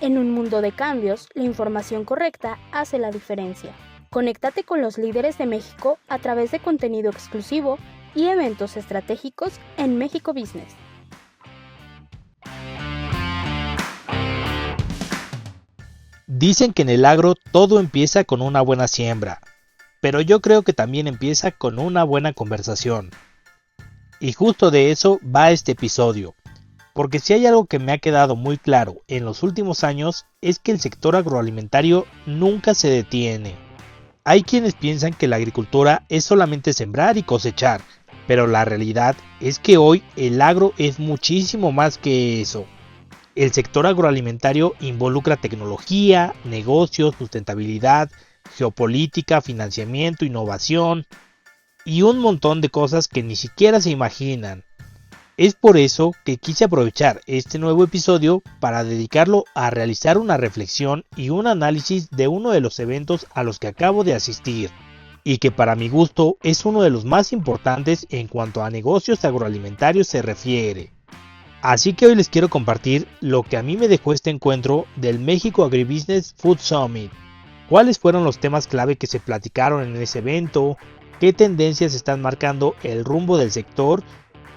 En un mundo de cambios, la información correcta hace la diferencia. Conéctate con los líderes de México a través de contenido exclusivo y eventos estratégicos en México Business. Dicen que en el agro todo empieza con una buena siembra, pero yo creo que también empieza con una buena conversación. Y justo de eso va este episodio, porque si hay algo que me ha quedado muy claro en los últimos años es que el sector agroalimentario nunca se detiene. Hay quienes piensan que la agricultura es solamente sembrar y cosechar, pero la realidad es que hoy el agro es muchísimo más que eso. El sector agroalimentario involucra tecnología, negocios, sustentabilidad, geopolítica, financiamiento, innovación y un montón de cosas que ni siquiera se imaginan. Es por eso que quise aprovechar este nuevo episodio para dedicarlo a realizar una reflexión y un análisis de uno de los eventos a los que acabo de asistir, y que para mi gusto es uno de los más importantes en cuanto a negocios agroalimentarios se refiere. Así que hoy les quiero compartir lo que a mí me dejó este encuentro del México Agribusiness Food Summit. ¿Cuáles fueron los temas clave que se platicaron en ese evento? ¿Qué tendencias están marcando el rumbo del sector?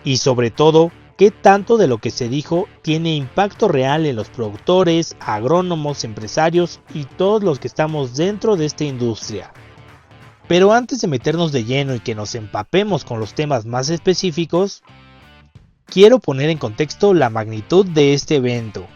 Y sobre todo, ¿qué tanto de lo que se dijo tiene impacto real en los productores, agrónomos, empresarios y todos los que estamos dentro de esta industria? Pero antes de meternos de lleno y que nos empapemos con los temas más específicos, quiero poner en contexto la magnitud de este evento.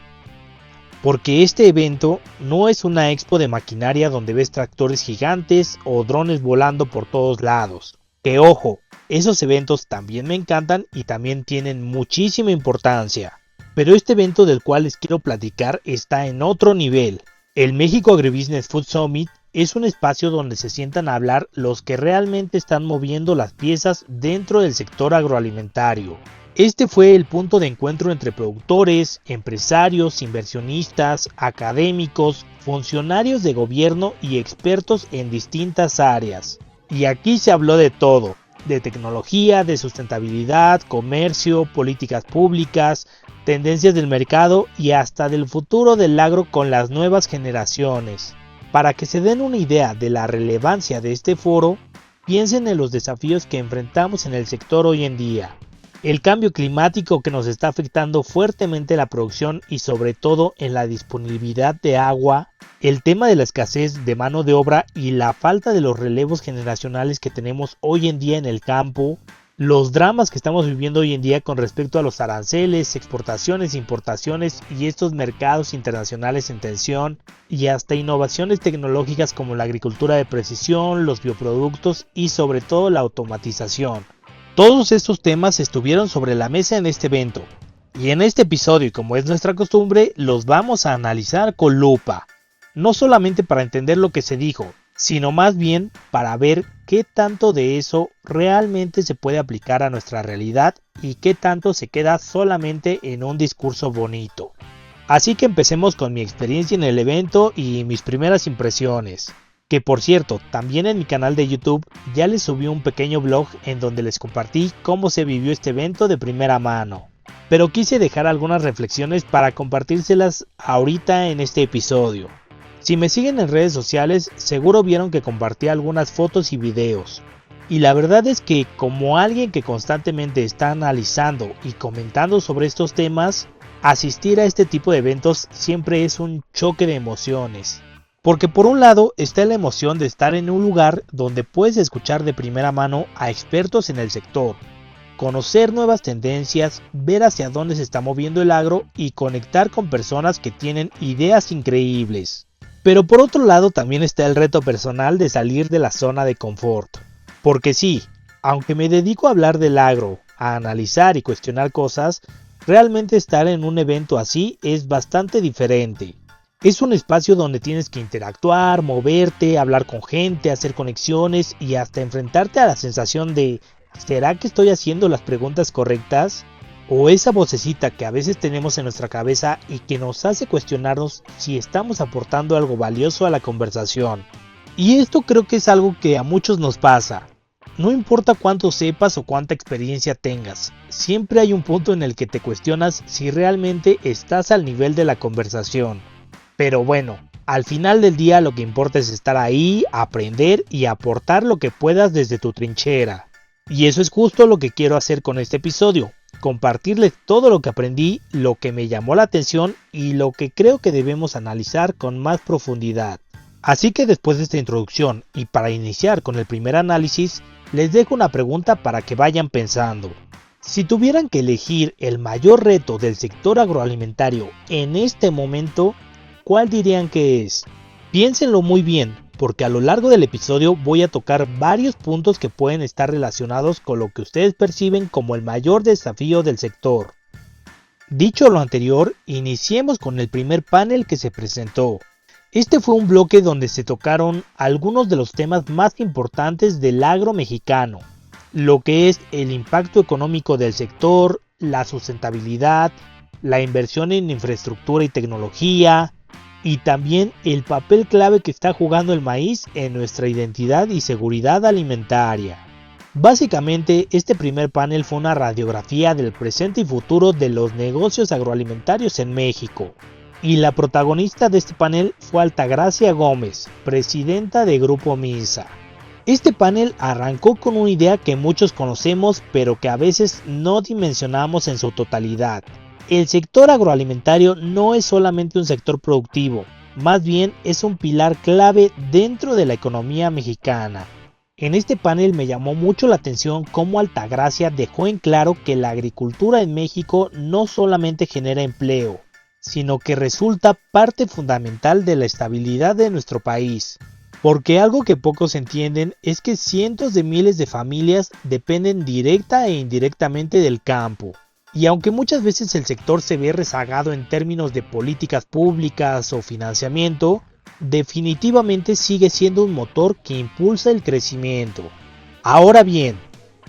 Porque este evento no es una expo de maquinaria donde ves tractores gigantes o drones volando por todos lados. Que ojo, esos eventos también me encantan y también tienen muchísima importancia. Pero este evento del cual les quiero platicar está en otro nivel. El México Agribusiness Food Summit es un espacio donde se sientan a hablar los que realmente están moviendo las piezas dentro del sector agroalimentario. Este fue el punto de encuentro entre productores, empresarios, inversionistas, académicos, funcionarios de gobierno y expertos en distintas áreas. Y aquí se habló de todo, de tecnología, de sustentabilidad, comercio, políticas públicas, tendencias del mercado y hasta del futuro del agro con las nuevas generaciones. Para que se den una idea de la relevancia de este foro, piensen en los desafíos que enfrentamos en el sector hoy en día. El cambio climático que nos está afectando fuertemente la producción y sobre todo en la disponibilidad de agua, el tema de la escasez de mano de obra y la falta de los relevos generacionales que tenemos hoy en día en el campo, los dramas que estamos viviendo hoy en día con respecto a los aranceles, exportaciones, importaciones y estos mercados internacionales en tensión, y hasta innovaciones tecnológicas como la agricultura de precisión, los bioproductos y sobre todo la automatización. Todos estos temas estuvieron sobre la mesa en este evento, y en este episodio, y como es nuestra costumbre, los vamos a analizar con lupa. No solamente para entender lo que se dijo, sino más bien para ver qué tanto de eso realmente se puede aplicar a nuestra realidad y qué tanto se queda solamente en un discurso bonito. Así que empecemos con mi experiencia en el evento y mis primeras impresiones. Que por cierto, también en mi canal de YouTube ya les subí un pequeño blog en donde les compartí cómo se vivió este evento de primera mano. Pero quise dejar algunas reflexiones para compartírselas ahorita en este episodio. Si me siguen en redes sociales, seguro vieron que compartí algunas fotos y videos. Y la verdad es que como alguien que constantemente está analizando y comentando sobre estos temas, asistir a este tipo de eventos siempre es un choque de emociones. Porque por un lado está la emoción de estar en un lugar donde puedes escuchar de primera mano a expertos en el sector, conocer nuevas tendencias, ver hacia dónde se está moviendo el agro y conectar con personas que tienen ideas increíbles. Pero por otro lado también está el reto personal de salir de la zona de confort. Porque sí, aunque me dedico a hablar del agro, a analizar y cuestionar cosas, realmente estar en un evento así es bastante diferente. Es un espacio donde tienes que interactuar, moverte, hablar con gente, hacer conexiones y hasta enfrentarte a la sensación de ¿será que estoy haciendo las preguntas correctas? O esa vocecita que a veces tenemos en nuestra cabeza y que nos hace cuestionarnos si estamos aportando algo valioso a la conversación. Y esto creo que es algo que a muchos nos pasa. No importa cuánto sepas o cuánta experiencia tengas, siempre hay un punto en el que te cuestionas si realmente estás al nivel de la conversación. Pero bueno, al final del día lo que importa es estar ahí, aprender y aportar lo que puedas desde tu trinchera. Y eso es justo lo que quiero hacer con este episodio, compartirles todo lo que aprendí, lo que me llamó la atención y lo que creo que debemos analizar con más profundidad. Así que después de esta introducción y para iniciar con el primer análisis, les dejo una pregunta para que vayan pensando. Si tuvieran que elegir el mayor reto del sector agroalimentario en este momento, ¿cuál dirían que es? Piénsenlo muy bien, porque a lo largo del episodio voy a tocar varios puntos que pueden estar relacionados con lo que ustedes perciben como el mayor desafío del sector. Dicho lo anterior, iniciemos con el primer panel que se presentó. Este fue un bloque donde se tocaron algunos de los temas más importantes del agro mexicano, lo que es el impacto económico del sector, la sustentabilidad, la inversión en infraestructura y tecnología, y también el papel clave que está jugando el maíz en nuestra identidad y seguridad alimentaria. Básicamente, este primer panel fue una radiografía del presente y futuro de los negocios agroalimentarios en México. Y la protagonista de este panel fue Altagracia Gómez, presidenta de Grupo Minsa. Este panel arrancó con una idea que muchos conocemos, pero que a veces no dimensionamos en su totalidad. El sector agroalimentario no es solamente un sector productivo, más bien es un pilar clave dentro de la economía mexicana. En este panel me llamó mucho la atención cómo Altagracia dejó en claro que la agricultura en México no solamente genera empleo, sino que resulta parte fundamental de la estabilidad de nuestro país. Porque algo que pocos entienden es que cientos de miles de familias dependen directa e indirectamente del campo. Y aunque muchas veces el sector se ve rezagado en términos de políticas públicas o financiamiento, definitivamente sigue siendo un motor que impulsa el crecimiento. Ahora bien,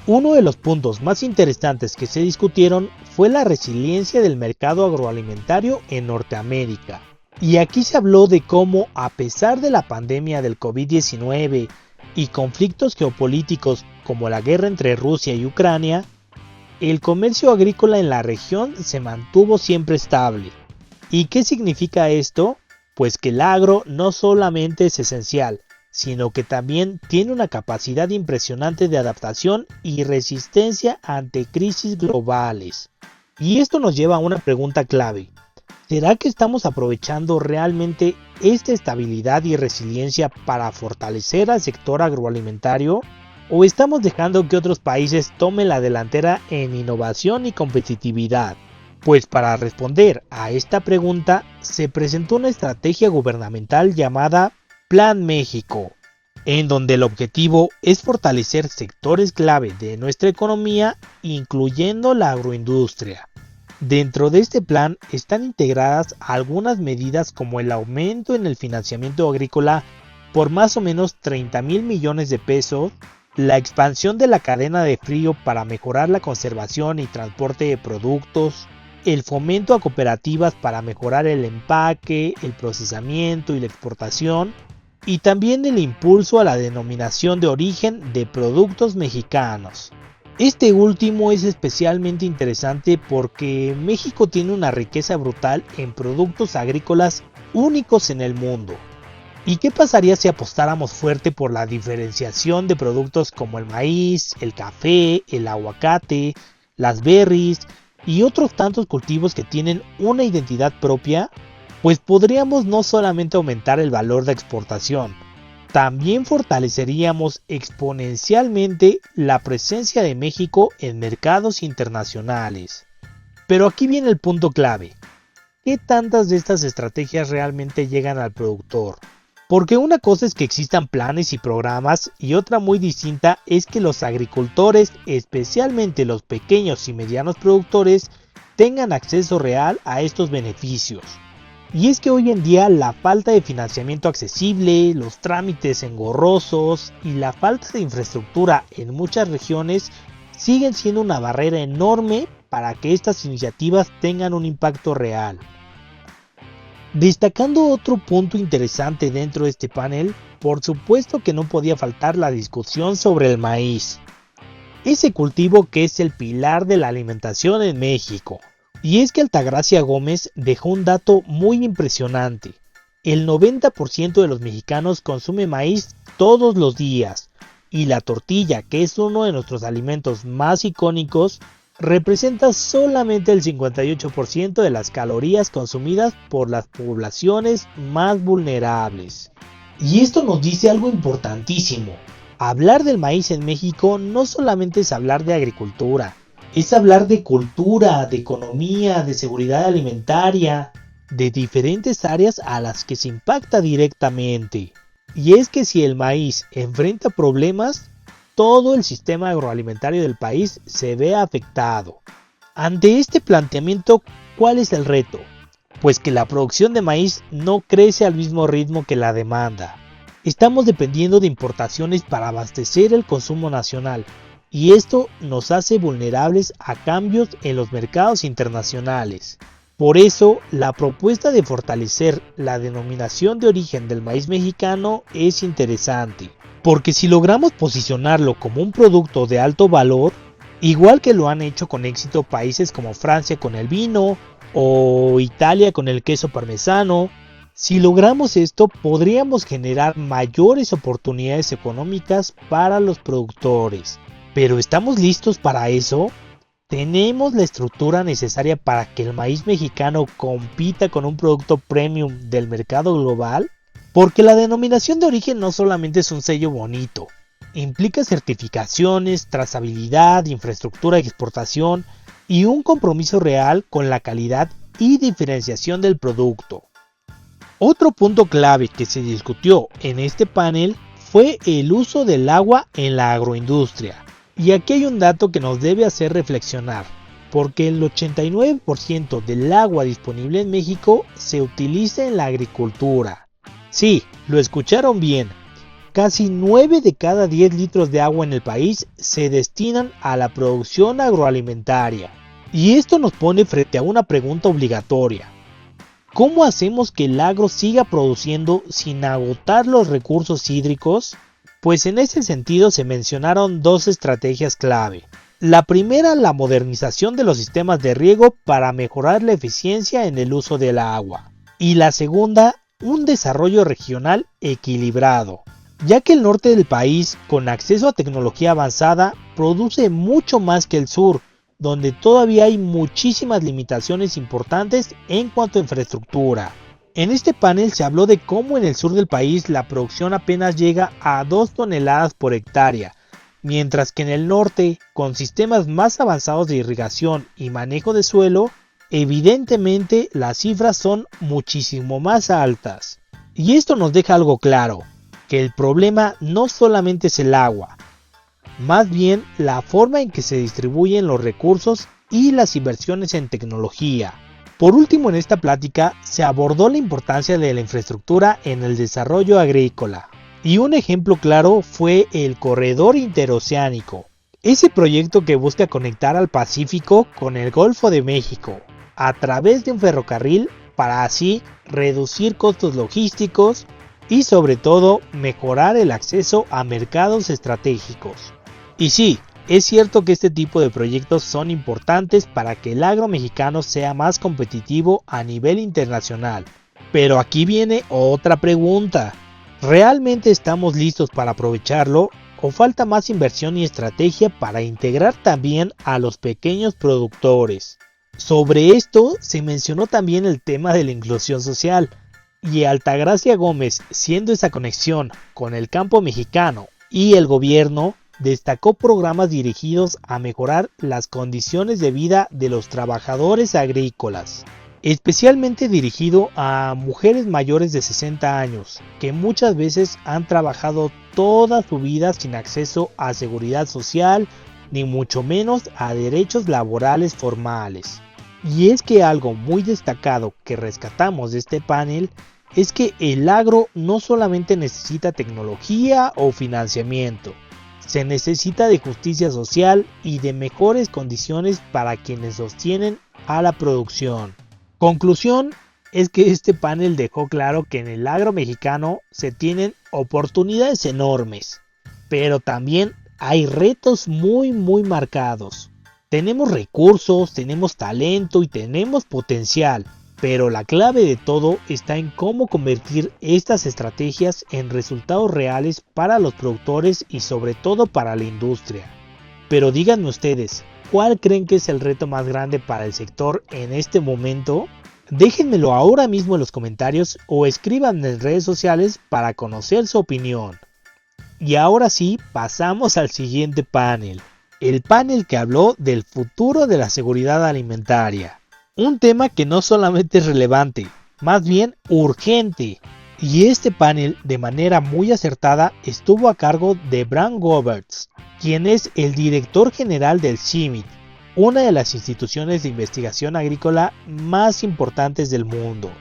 uno de los puntos más interesantes que se discutieron fue la resiliencia del mercado agroalimentario en Norteamérica. Y aquí se habló de cómo, a pesar de la pandemia del COVID-19 y conflictos geopolíticos como la guerra entre Rusia y Ucrania, el comercio agrícola en la región se mantuvo siempre estable. ¿Y qué significa esto? Pues que el agro no solamente es esencial, sino que también tiene una capacidad impresionante de adaptación y resistencia ante crisis globales. Y esto nos lleva a una pregunta clave. ¿Será que estamos aprovechando realmente esta estabilidad y resiliencia para fortalecer al sector agroalimentario? ¿O estamos dejando que otros países tomen la delantera en innovación y competitividad? Pues para responder a esta pregunta se presentó una estrategia gubernamental llamada Plan México, en donde el objetivo es fortalecer sectores clave de nuestra economía, incluyendo la agroindustria. Dentro de este plan están integradas algunas medidas como el aumento en el financiamiento agrícola por más o menos 30,000 millones de pesos, la expansión de la cadena de frío para mejorar la conservación y transporte de productos, el fomento a cooperativas para mejorar el empaque, el procesamiento y la exportación, y también el impulso a la denominación de origen de productos mexicanos. Este último es especialmente interesante porque México tiene una riqueza brutal en productos agrícolas únicos en el mundo. ¿Y qué pasaría si apostáramos fuerte por la diferenciación de productos como el maíz, el café, el aguacate, las berries y otros tantos cultivos que tienen una identidad propia? Pues podríamos no solamente aumentar el valor de exportación, también fortaleceríamos exponencialmente la presencia de México en mercados internacionales. Pero aquí viene el punto clave. ¿Qué tantas de estas estrategias realmente llegan al productor? Porque una cosa es que existan planes y programas y otra muy distinta es que los agricultores, especialmente los pequeños y medianos productores, tengan acceso real a estos beneficios. Y es que hoy en día la falta de financiamiento accesible, los trámites engorrosos y la falta de infraestructura en muchas regiones siguen siendo una barrera enorme para que estas iniciativas tengan un impacto real. Destacando otro punto interesante dentro de este panel, por supuesto que no podía faltar la discusión sobre el maíz. Ese cultivo que es el pilar de la alimentación en México. Y es que Altagracia Gómez dejó un dato muy impresionante. el 90% de los mexicanos consume maíz todos los días, y la tortilla, que es uno de nuestros alimentos más icónicos, representa solamente el 58% de las calorías consumidas por las poblaciones más vulnerables. Y esto nos dice algo importantísimo. Hablar del maíz en México no solamente es hablar de agricultura, es hablar de cultura, de economía, de seguridad alimentaria, de diferentes áreas a las que se impacta directamente. Y es que si el maíz enfrenta problemas, todo el sistema agroalimentario del país se ve afectado. Ante este planteamiento, ¿cuál es el reto? Pues que la producción de maíz no crece al mismo ritmo que la demanda. Estamos dependiendo de importaciones para abastecer el consumo nacional, y esto nos hace vulnerables a cambios en los mercados internacionales. Por eso, la propuesta de fortalecer la denominación de origen del maíz mexicano es interesante, porque si logramos posicionarlo como un producto de alto valor, igual que lo han hecho con éxito países como Francia con el vino o Italia con el queso parmesano, si logramos esto podríamos generar mayores oportunidades económicas para los productores. ¿Pero estamos listos para eso? ¿Tenemos la estructura necesaria para que el maíz mexicano compita con un producto premium del mercado global? Porque la denominación de origen no solamente es un sello bonito, implica certificaciones, trazabilidad, infraestructura de exportación y un compromiso real con la calidad y diferenciación del producto. Otro punto clave que se discutió en este panel fue el uso del agua en la agroindustria. Y aquí hay un dato que nos debe hacer reflexionar, porque el 89% del agua disponible en México se utiliza en la agricultura. Sí, lo escucharon bien, casi 9 de cada 10 litros de agua en el país se destinan a la producción agroalimentaria. Y esto nos pone frente a una pregunta obligatoria. ¿Cómo hacemos que el agro siga produciendo sin agotar los recursos hídricos? Pues en ese sentido se mencionaron dos estrategias clave. La primera, la modernización de los sistemas de riego para mejorar la eficiencia en el uso del agua. Y la segunda, un desarrollo regional equilibrado, ya que el norte del país, con acceso a tecnología avanzada, produce mucho más que el sur, donde todavía hay muchísimas limitaciones importantes en cuanto a infraestructura. En este panel se habló de cómo en el sur del país la producción apenas llega a 2 toneladas por hectárea, mientras que en el norte, con sistemas más avanzados de irrigación y manejo de suelo, evidentemente las cifras son muchísimo más altas. Y esto nos deja algo claro, que el problema no solamente es el agua, más bien la forma en que se distribuyen los recursos y las inversiones en tecnología. Por último, en esta plática se abordó la importancia de la infraestructura en el desarrollo agrícola. Y un ejemplo claro fue el Corredor Interoceánico, ese proyecto que busca conectar al Pacífico con el Golfo de México, a través de un ferrocarril para así reducir costos logísticos y sobre todo mejorar el acceso a mercados estratégicos. Y sí, es cierto que este tipo de proyectos son importantes para que el agro mexicano sea más competitivo a nivel internacional. Pero aquí viene otra pregunta. ¿Realmente estamos listos para aprovecharlo o falta más inversión y estrategia para integrar también a los pequeños productores? Sobre esto se mencionó también el tema de la inclusión social, y Altagracia Gómez, siendo esa conexión con el campo mexicano y el gobierno, destacó programas dirigidos a mejorar las condiciones de vida de los trabajadores agrícolas, especialmente dirigido a mujeres mayores de 60 años, que muchas veces han trabajado toda su vida sin acceso a seguridad social, ni mucho menos a derechos laborales formales. Y es que algo muy destacado que rescatamos de este panel es que el agro no solamente necesita tecnología o financiamiento, se necesita de justicia social y de mejores condiciones para quienes sostienen a la producción. Conclusión es que este panel dejó claro que en el agro mexicano se tienen oportunidades enormes, pero también hay retos muy marcados. Tenemos recursos, tenemos talento y tenemos potencial, pero la clave de todo está en cómo convertir estas estrategias en resultados reales para los productores y sobre todo para la industria. Pero díganme ustedes, ¿cuál creen que es el reto más grande para el sector en este momento? Déjenmelo ahora mismo en los comentarios o escriban en redes sociales para conocer su opinión. Y ahora sí, pasamos al siguiente panel. El panel que habló del futuro de la seguridad alimentaria. Un tema que no solamente es relevante, más bien urgente. Y este panel, de manera muy acertada, estuvo a cargo de Bram Goberts, quien es el director general del CIMMYT, una de las instituciones de investigación agrícola más importantes del mundo.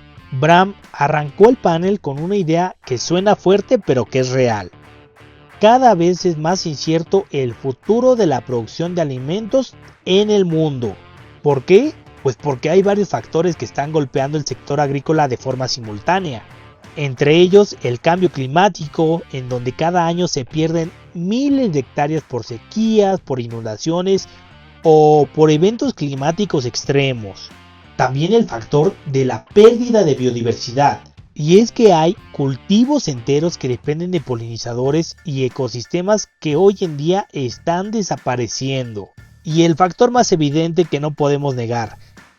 Bram arrancó el panel con una idea que suena fuerte pero que es real. Cada vez es más incierto el futuro de la producción de alimentos en el mundo. ¿Por qué? Pues porque hay varios factores que están golpeando el sector agrícola de forma simultánea. Entre ellos el cambio climático, en donde cada año se pierden miles de hectáreas por sequías, por inundaciones o por eventos climáticos extremos. También el factor de la pérdida de biodiversidad. Y es que hay cultivos enteros que dependen de polinizadores y ecosistemas que hoy en día están desapareciendo. Y el factor más evidente que no podemos negar,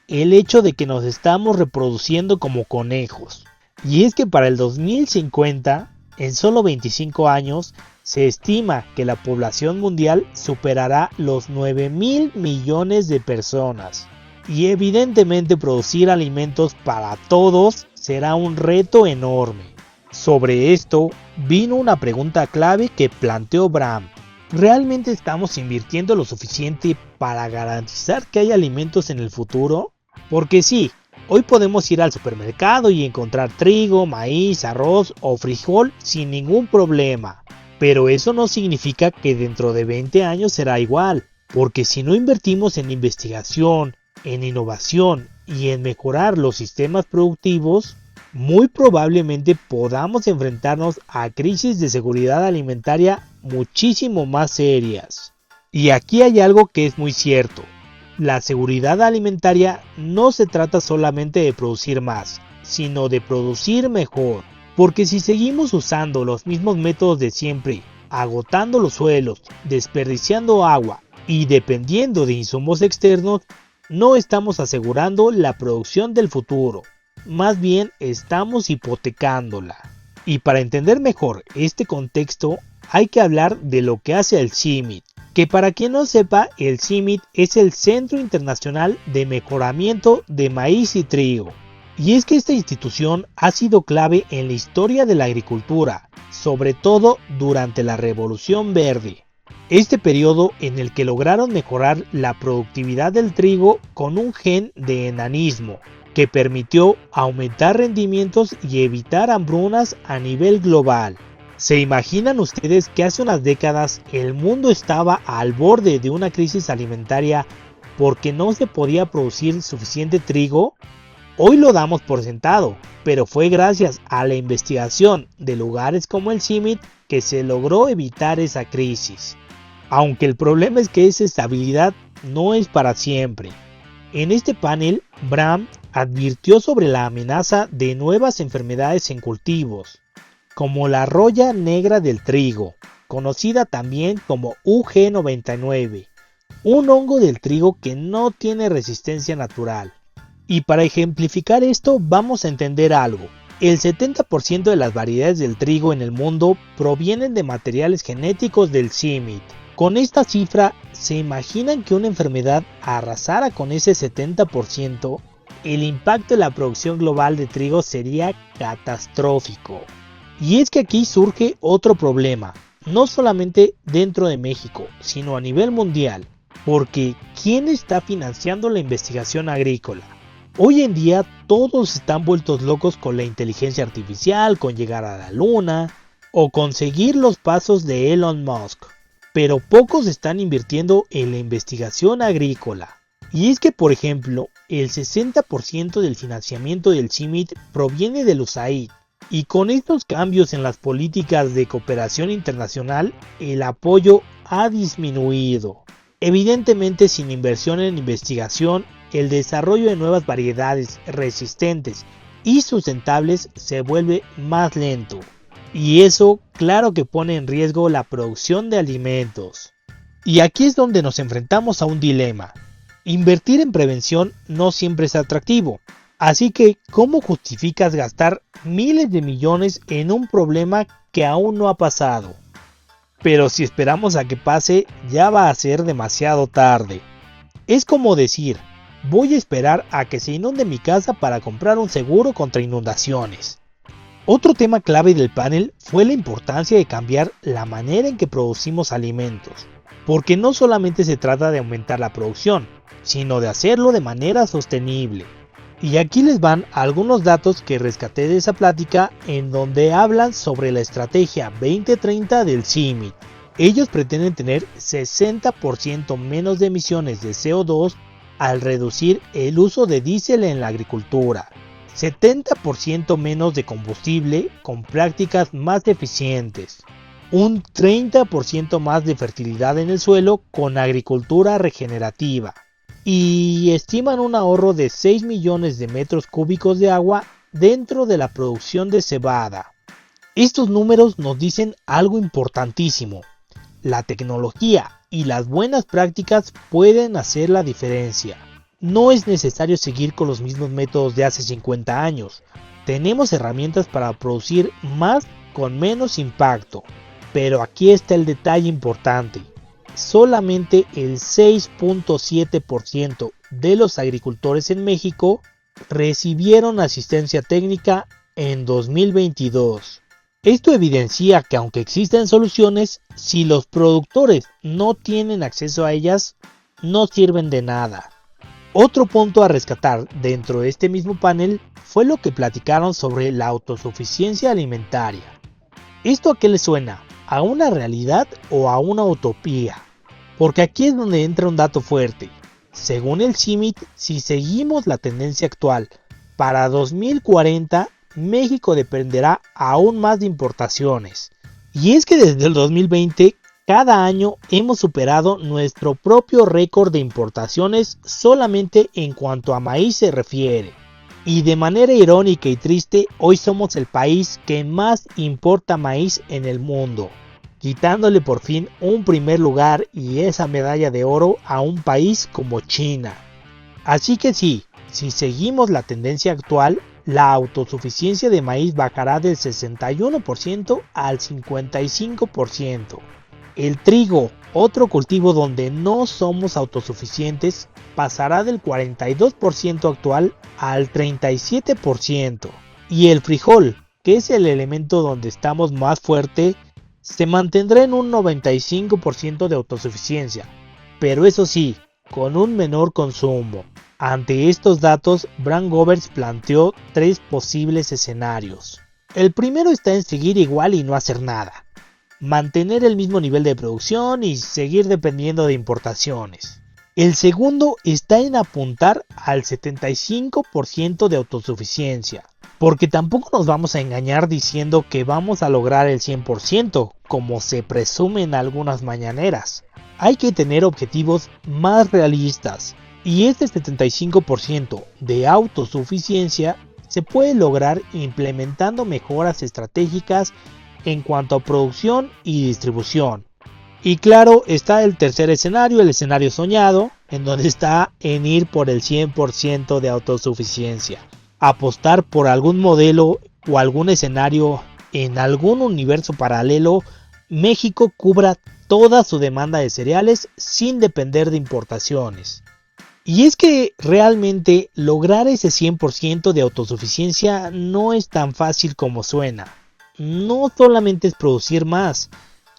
el hecho de que nos estamos reproduciendo como conejos. Y es que para el 2050, en solo 25 años, se estima que la población mundial superará los 9.000 millones de personas. Y evidentemente producir alimentos para todos será un reto enorme. Sobre esto vino una pregunta clave que planteó Bram. ¿Realmente estamos invirtiendo lo suficiente para garantizar que hay alimentos en el futuro? Porque sí, hoy podemos ir al supermercado y encontrar trigo, maíz, arroz o frijol sin ningún problema. Pero eso no significa que dentro de 20 años será igual. Porque si no invertimos en investigación, en innovación y en mejorar los sistemas productivos, muy probablemente podamos enfrentarnos a crisis de seguridad alimentaria muchísimo más serias. Y aquí hay algo que es muy cierto. La seguridad alimentaria no se trata solamente de producir más, sino de producir mejor. Porque si seguimos usando los mismos métodos de siempre, agotando los suelos, desperdiciando agua y dependiendo de insumos externos, no estamos asegurando la producción del futuro, más bien estamos hipotecándola. Y para entender mejor este contexto, hay que hablar de lo que hace el CIMMYT, que para quien no sepa, el CIMMYT es el Centro Internacional de Mejoramiento de Maíz y Trigo. Y es que esta institución ha sido clave en la historia de la agricultura, sobre todo durante la Revolución Verde. Este periodo en el que lograron mejorar la productividad del trigo con un gen de enanismo que permitió aumentar rendimientos y evitar hambrunas a nivel global. ¿Se imaginan ustedes que hace unas décadas el mundo estaba al borde de una crisis alimentaria porque no se podía producir suficiente trigo? Hoy lo damos por sentado, pero fue gracias a la investigación de lugares como el CIMMYT que se logró evitar esa crisis. Aunque el problema es que esa estabilidad no es para siempre. En este panel, Bram advirtió sobre la amenaza de nuevas enfermedades en cultivos, como la roya negra del trigo, conocida también como UG99, un hongo del trigo que no tiene resistencia natural. Y para ejemplificar esto vamos a entender algo. El 70% de las variedades del trigo en el mundo provienen de materiales genéticos del CIMMYT. Con esta cifra, ¿se imaginan que una enfermedad arrasara con ese 70%? El impacto en la producción global de trigo sería catastrófico. Y es que aquí surge otro problema, no solamente dentro de México, sino a nivel mundial, porque ¿quién está financiando la investigación agrícola? Hoy en día todos están vueltos locos con la inteligencia artificial, con llegar a la luna o conseguir los pasos de Elon Musk. Pero pocos están invirtiendo en la investigación agrícola. Y es que, por ejemplo, el 60% del financiamiento del CIMMYT proviene del USAID. Y con estos cambios en las políticas de cooperación internacional, el apoyo ha disminuido. Evidentemente, sin inversión en investigación, el desarrollo de nuevas variedades resistentes y sustentables se vuelve más lento. Y eso, claro que pone en riesgo la producción de alimentos. Y aquí es donde nos enfrentamos a un dilema. Invertir en prevención no siempre es atractivo. Así que, ¿cómo justificas gastar miles de millones en un problema que aún no ha pasado? Pero si esperamos a que pase, ya va a ser demasiado tarde. Es como decir, voy a esperar a que se inunde mi casa para comprar un seguro contra inundaciones. Otro tema clave del panel fue la importancia de cambiar la manera en que producimos alimentos, porque no solamente se trata de aumentar la producción, sino de hacerlo de manera sostenible. Y aquí les van algunos datos que rescaté de esa plática en donde hablan sobre la estrategia 2030 del CIMMYT. Ellos pretenden tener 60% menos de emisiones de CO2 al reducir el uso de diésel en la agricultura, 70% menos de combustible con prácticas más eficientes, un 30% más de fertilidad en el suelo con agricultura regenerativa, y estiman un ahorro de 6 millones de metros cúbicos de agua dentro de la producción de cebada. Estos números nos dicen algo importantísimo. La tecnología y las buenas prácticas pueden hacer la diferencia. No es necesario seguir con los mismos métodos de hace 50 años. Tenemos herramientas para producir más con menos impacto. Pero aquí está el detalle importante. Solamente el 6.7% de los agricultores en México recibieron asistencia técnica en 2022. Esto evidencia que aunque existen soluciones, si los productores no tienen acceso a ellas, no sirven de nada. Otro punto a rescatar dentro de este mismo panel fue lo que platicaron sobre la autosuficiencia alimentaria. ¿Esto a qué le suena? ¿A una realidad o a una utopía? Porque aquí es donde entra un dato fuerte. Según el CIMMYT, si seguimos la tendencia actual, para 2040 México dependerá aún más de importaciones. Y es que desde el 2020, cada año hemos superado nuestro propio récord de importaciones solamente en cuanto a maíz se refiere. Y de manera irónica y triste, hoy somos el país que más importa maíz en el mundo, quitándole por fin un primer lugar y esa medalla de oro a un país como China. Así que sí, si seguimos la tendencia actual, la autosuficiencia de maíz bajará del 61% al 55%. El trigo, otro cultivo donde no somos autosuficientes, pasará del 42% actual al 37%. Y el frijol, que es el elemento donde estamos más fuerte, se mantendrá en un 95% de autosuficiencia, pero eso sí, con un menor consumo. Ante estos datos, Brand Govers planteó 3 posibles escenarios. El primero está en seguir igual y no hacer nada, mantener el mismo nivel de producción y seguir dependiendo de importaciones. El segundo está en apuntar al 75% de autosuficiencia, porque tampoco nos vamos a engañar diciendo que vamos a lograr el 100%, como se presume en algunas mañaneras. Hay que tener objetivos más realistas, y este 75% de autosuficiencia se puede lograr implementando mejoras estratégicas en cuanto a producción y distribución. Y claro, está el tercer escenario, el escenario soñado, en donde está en ir por el 100% de autosuficiencia. Apostar por algún modelo o algún escenario en algún universo paralelo, México cubra toda su demanda de cereales sin depender de importaciones. Y es que realmente lograr ese 100% de autosuficiencia no es tan fácil como suena. No solamente es producir más,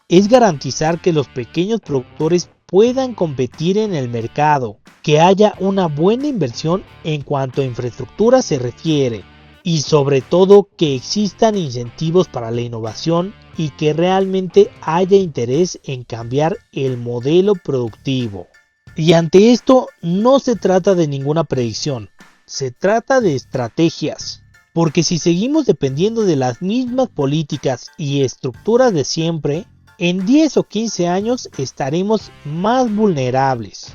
es garantizar que los pequeños productores puedan competir en el mercado, que haya una buena inversión en cuanto a infraestructura se refiere, y sobre todo que existan incentivos para la innovación y que realmente haya interés en cambiar el modelo productivo. Y ante esto no se trata de ninguna predicción, se trata de estrategias. Porque si seguimos dependiendo de las mismas políticas y estructuras de siempre, en 10 o 15 años estaremos más vulnerables.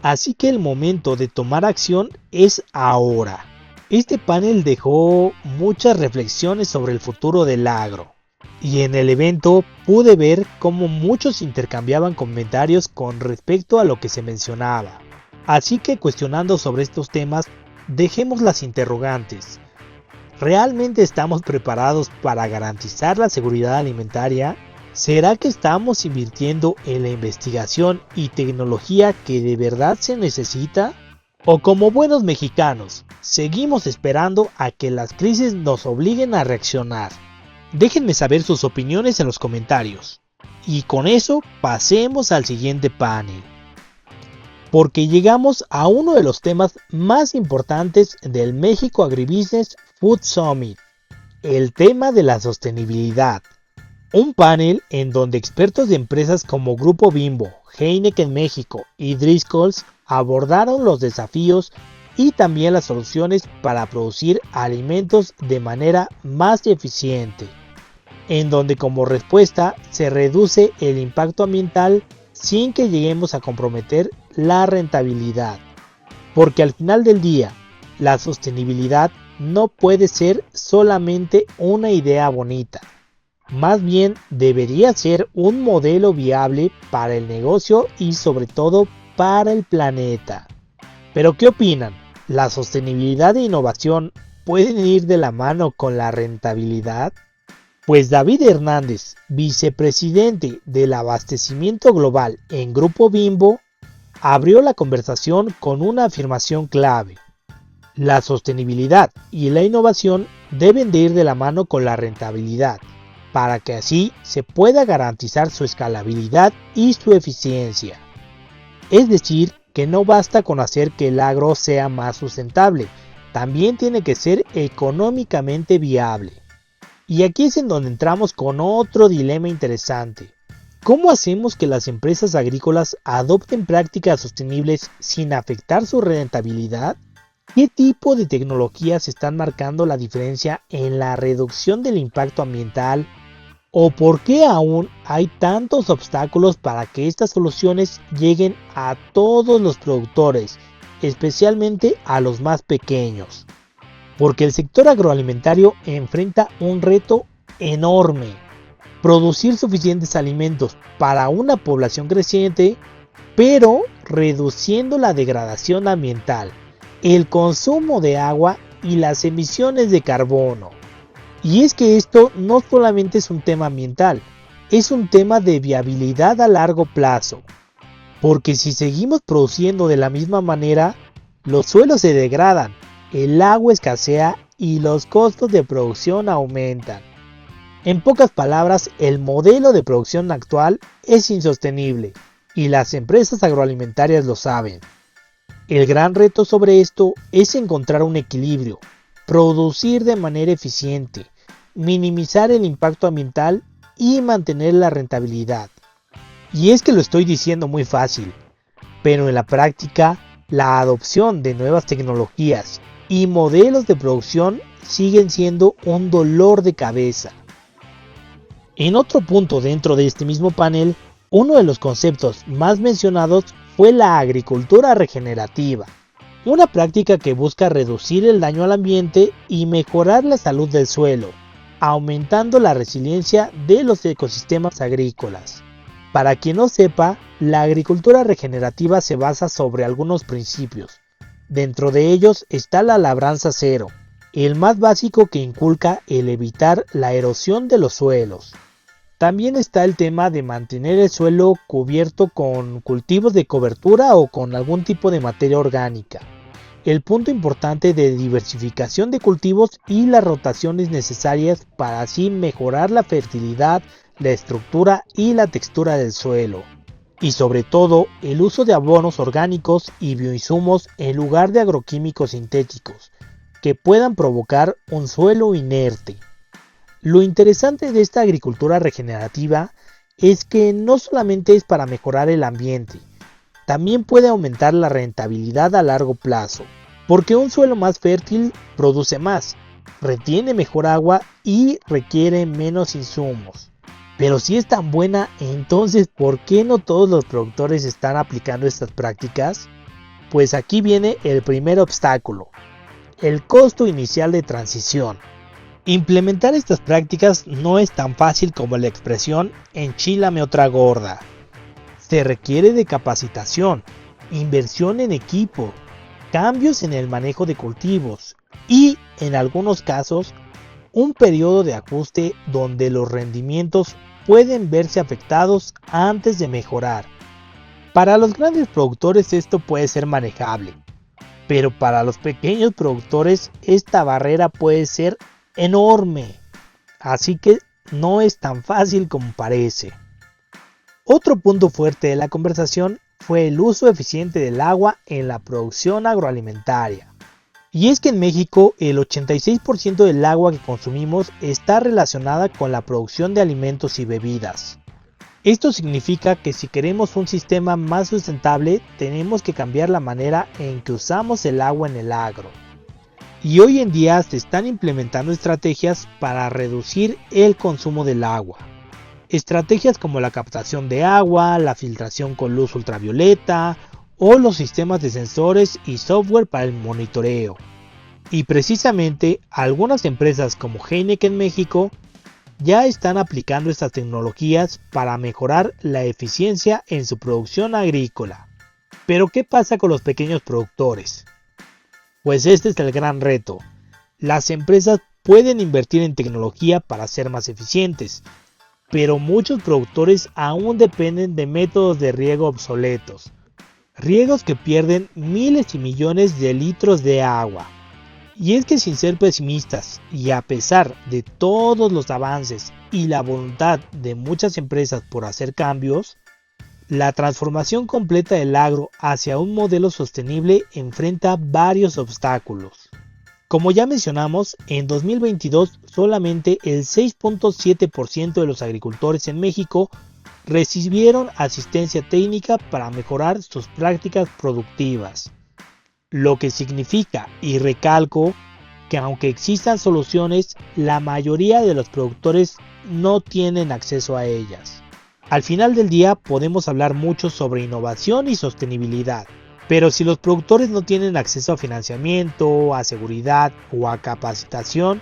Así que el momento de tomar acción es ahora. Este panel dejó muchas reflexiones sobre el futuro del agro. Y en el evento pude ver cómo muchos intercambiaban comentarios con respecto a lo que se mencionaba. Así que cuestionando sobre estos temas, dejemos las interrogantes. ¿Realmente estamos preparados para garantizar la seguridad alimentaria? ¿Será que estamos invirtiendo en la investigación y tecnología que de verdad se necesita? ¿O como buenos mexicanos, seguimos esperando a que las crisis nos obliguen a reaccionar? Déjenme saber sus opiniones en los comentarios. Y con eso pasemos al siguiente panel. Porque llegamos a uno de los temas más importantes del México Agribusiness Food Summit, el tema de la sostenibilidad. Un panel en donde expertos de empresas como Grupo Bimbo, Heineken México y Driscoll's abordaron los desafíos y también las soluciones para producir alimentos de manera más eficiente, en donde como respuesta se reduce el impacto ambiental sin que lleguemos a comprometer la rentabilidad. Porque al final del día, la sostenibilidad no puede ser solamente una idea bonita. Más bien debería ser un modelo viable para el negocio y sobre todo para el planeta. ¿Pero qué opinan? ¿La sostenibilidad e innovación pueden ir de la mano con la rentabilidad? Pues David Hernández, vicepresidente del abastecimiento global en Grupo Bimbo, abrió la conversación con una afirmación clave. La sostenibilidad y la innovación deben de ir de la mano con la rentabilidad, para que así se pueda garantizar su escalabilidad y su eficiencia. Es decir, que no basta con hacer que el agro sea más sustentable, también tiene que ser económicamente viable. Y aquí es en donde entramos con otro dilema interesante. ¿Cómo hacemos que las empresas agrícolas adopten prácticas sostenibles sin afectar su rentabilidad? ¿Qué tipo de tecnologías están marcando la diferencia en la reducción del impacto ambiental? ¿O por qué aún hay tantos obstáculos para que estas soluciones lleguen a todos los productores, especialmente a los más pequeños? Porque el sector agroalimentario enfrenta un reto enorme: producir suficientes alimentos para una población creciente, pero reduciendo la degradación ambiental, el consumo de agua y las emisiones de carbono. Y es que esto no solamente es un tema ambiental, es un tema de viabilidad a largo plazo. Porque si seguimos produciendo de la misma manera, los suelos se degradan, el agua escasea y los costos de producción aumentan. En pocas palabras, el modelo de producción actual es insostenible y las empresas agroalimentarias lo saben. El gran reto sobre esto es encontrar un equilibrio, producir de manera eficiente, minimizar el impacto ambiental y mantener la rentabilidad. Y es que lo estoy diciendo muy fácil, pero en la práctica, la adopción de nuevas tecnologías y modelos de producción siguen siendo un dolor de cabeza. En otro punto dentro de este mismo panel, uno de los conceptos más mencionados fue la agricultura regenerativa, una práctica que busca reducir el daño al ambiente y mejorar la salud del suelo, aumentando la resiliencia de los ecosistemas agrícolas. Para quien no sepa, la agricultura regenerativa se basa sobre algunos principios. Dentro de ellos está la labranza cero, el más básico, que inculca el evitar la erosión de los suelos. También está el tema de mantener el suelo cubierto con cultivos de cobertura o con algún tipo de materia orgánica. El punto importante de diversificación de cultivos y las rotaciones necesarias para así mejorar la fertilidad, la estructura y la textura del suelo. Y sobre todo, el uso de abonos orgánicos y bioinsumos en lugar de agroquímicos sintéticos, que puedan provocar un suelo inerte. Lo interesante de esta agricultura regenerativa es que no solamente es para mejorar el ambiente, también puede aumentar la rentabilidad a largo plazo, porque un suelo más fértil produce más, retiene mejor agua y requiere menos insumos. Pero si es tan buena, entonces ¿por qué no todos los productores están aplicando estas prácticas? Pues aquí viene el primer obstáculo, el costo inicial de transición. Implementar estas prácticas no es tan fácil como la expresión enchílame otra gorda. Se requiere de capacitación, inversión en equipo, cambios en el manejo de cultivos y, en algunos casos, un periodo de ajuste donde los rendimientos pueden verse afectados antes de mejorar. Para los grandes productores esto puede ser manejable, pero para los pequeños productores esta barrera puede ser enorme, así que no es tan fácil como parece. Otro punto fuerte de la conversación fue el uso eficiente del agua en la producción agroalimentaria. Y es que en México el 86% del agua que consumimos está relacionada con la producción de alimentos y bebidas. Esto significa que si queremos un sistema más sustentable, tenemos que cambiar la manera en que usamos el agua en el agro. Y hoy en día se están implementando estrategias para reducir el consumo del agua. Estrategias como la captación de agua, la filtración con luz ultravioleta o los sistemas de sensores y software para el monitoreo. Y precisamente algunas empresas como Heineken México ya están aplicando estas tecnologías para mejorar la eficiencia en su producción agrícola. Pero ¿qué pasa con los pequeños productores? Pues este es el gran reto. Las empresas pueden invertir en tecnología para ser más eficientes, pero muchos productores aún dependen de métodos de riego obsoletos, riegos que pierden miles y millones de litros de agua. Y es que sin ser pesimistas, y a pesar de todos los avances y la voluntad de muchas empresas por hacer cambios, la transformación completa del agro hacia un modelo sostenible enfrenta varios obstáculos. Como ya mencionamos, en 2022 solamente el 6.7% de los agricultores en México recibieron asistencia técnica para mejorar sus prácticas productivas. Lo que significa, y recalco, que aunque existan soluciones, la mayoría de los productores no tienen acceso a ellas. Al final del día podemos hablar mucho sobre innovación y sostenibilidad, pero si los productores no tienen acceso a financiamiento, a seguridad o a capacitación,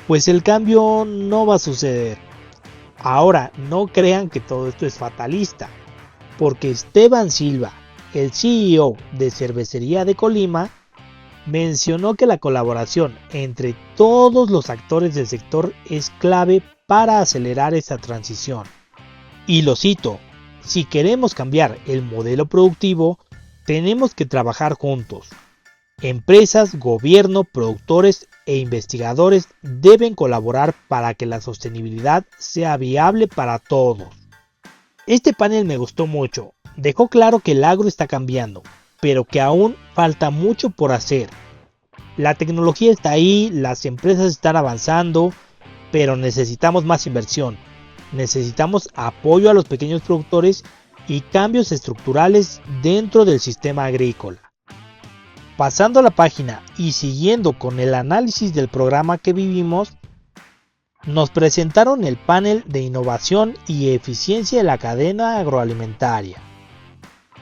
pues el cambio no va a suceder. Ahora, no crean que todo esto es fatalista, porque Esteban Silva, el CEO de Cervecería de Colima, mencionó que la colaboración entre todos los actores del sector es clave para acelerar esta transición. Y lo cito, si queremos cambiar el modelo productivo, tenemos que trabajar juntos. Empresas, gobierno, productores e investigadores deben colaborar para que la sostenibilidad sea viable para todos. Este panel me gustó mucho. Dejó claro que el agro está cambiando, pero que aún falta mucho por hacer. La tecnología está ahí, las empresas están avanzando, pero necesitamos más inversión. Necesitamos apoyo a los pequeños productores y cambios estructurales dentro del sistema agrícola. Pasando a la página y siguiendo con el análisis del programa que vivimos, nos presentaron el panel de innovación y eficiencia de la cadena agroalimentaria.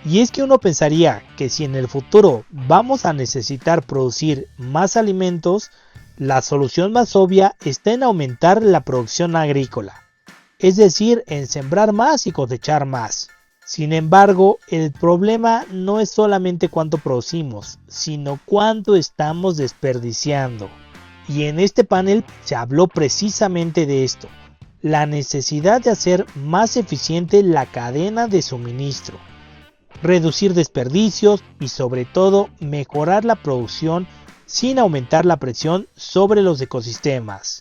Y es que uno pensaría que si en el futuro vamos a necesitar producir más alimentos, la solución más obvia está en aumentar la producción agrícola, es decir, en sembrar más y cosechar más. Sin embargo, el problema no es solamente cuánto producimos, sino cuánto estamos desperdiciando. Y en este panel se habló precisamente de esto, la necesidad de hacer más eficiente la cadena de suministro, reducir desperdicios y sobre todo mejorar la producción sin aumentar la presión sobre los ecosistemas.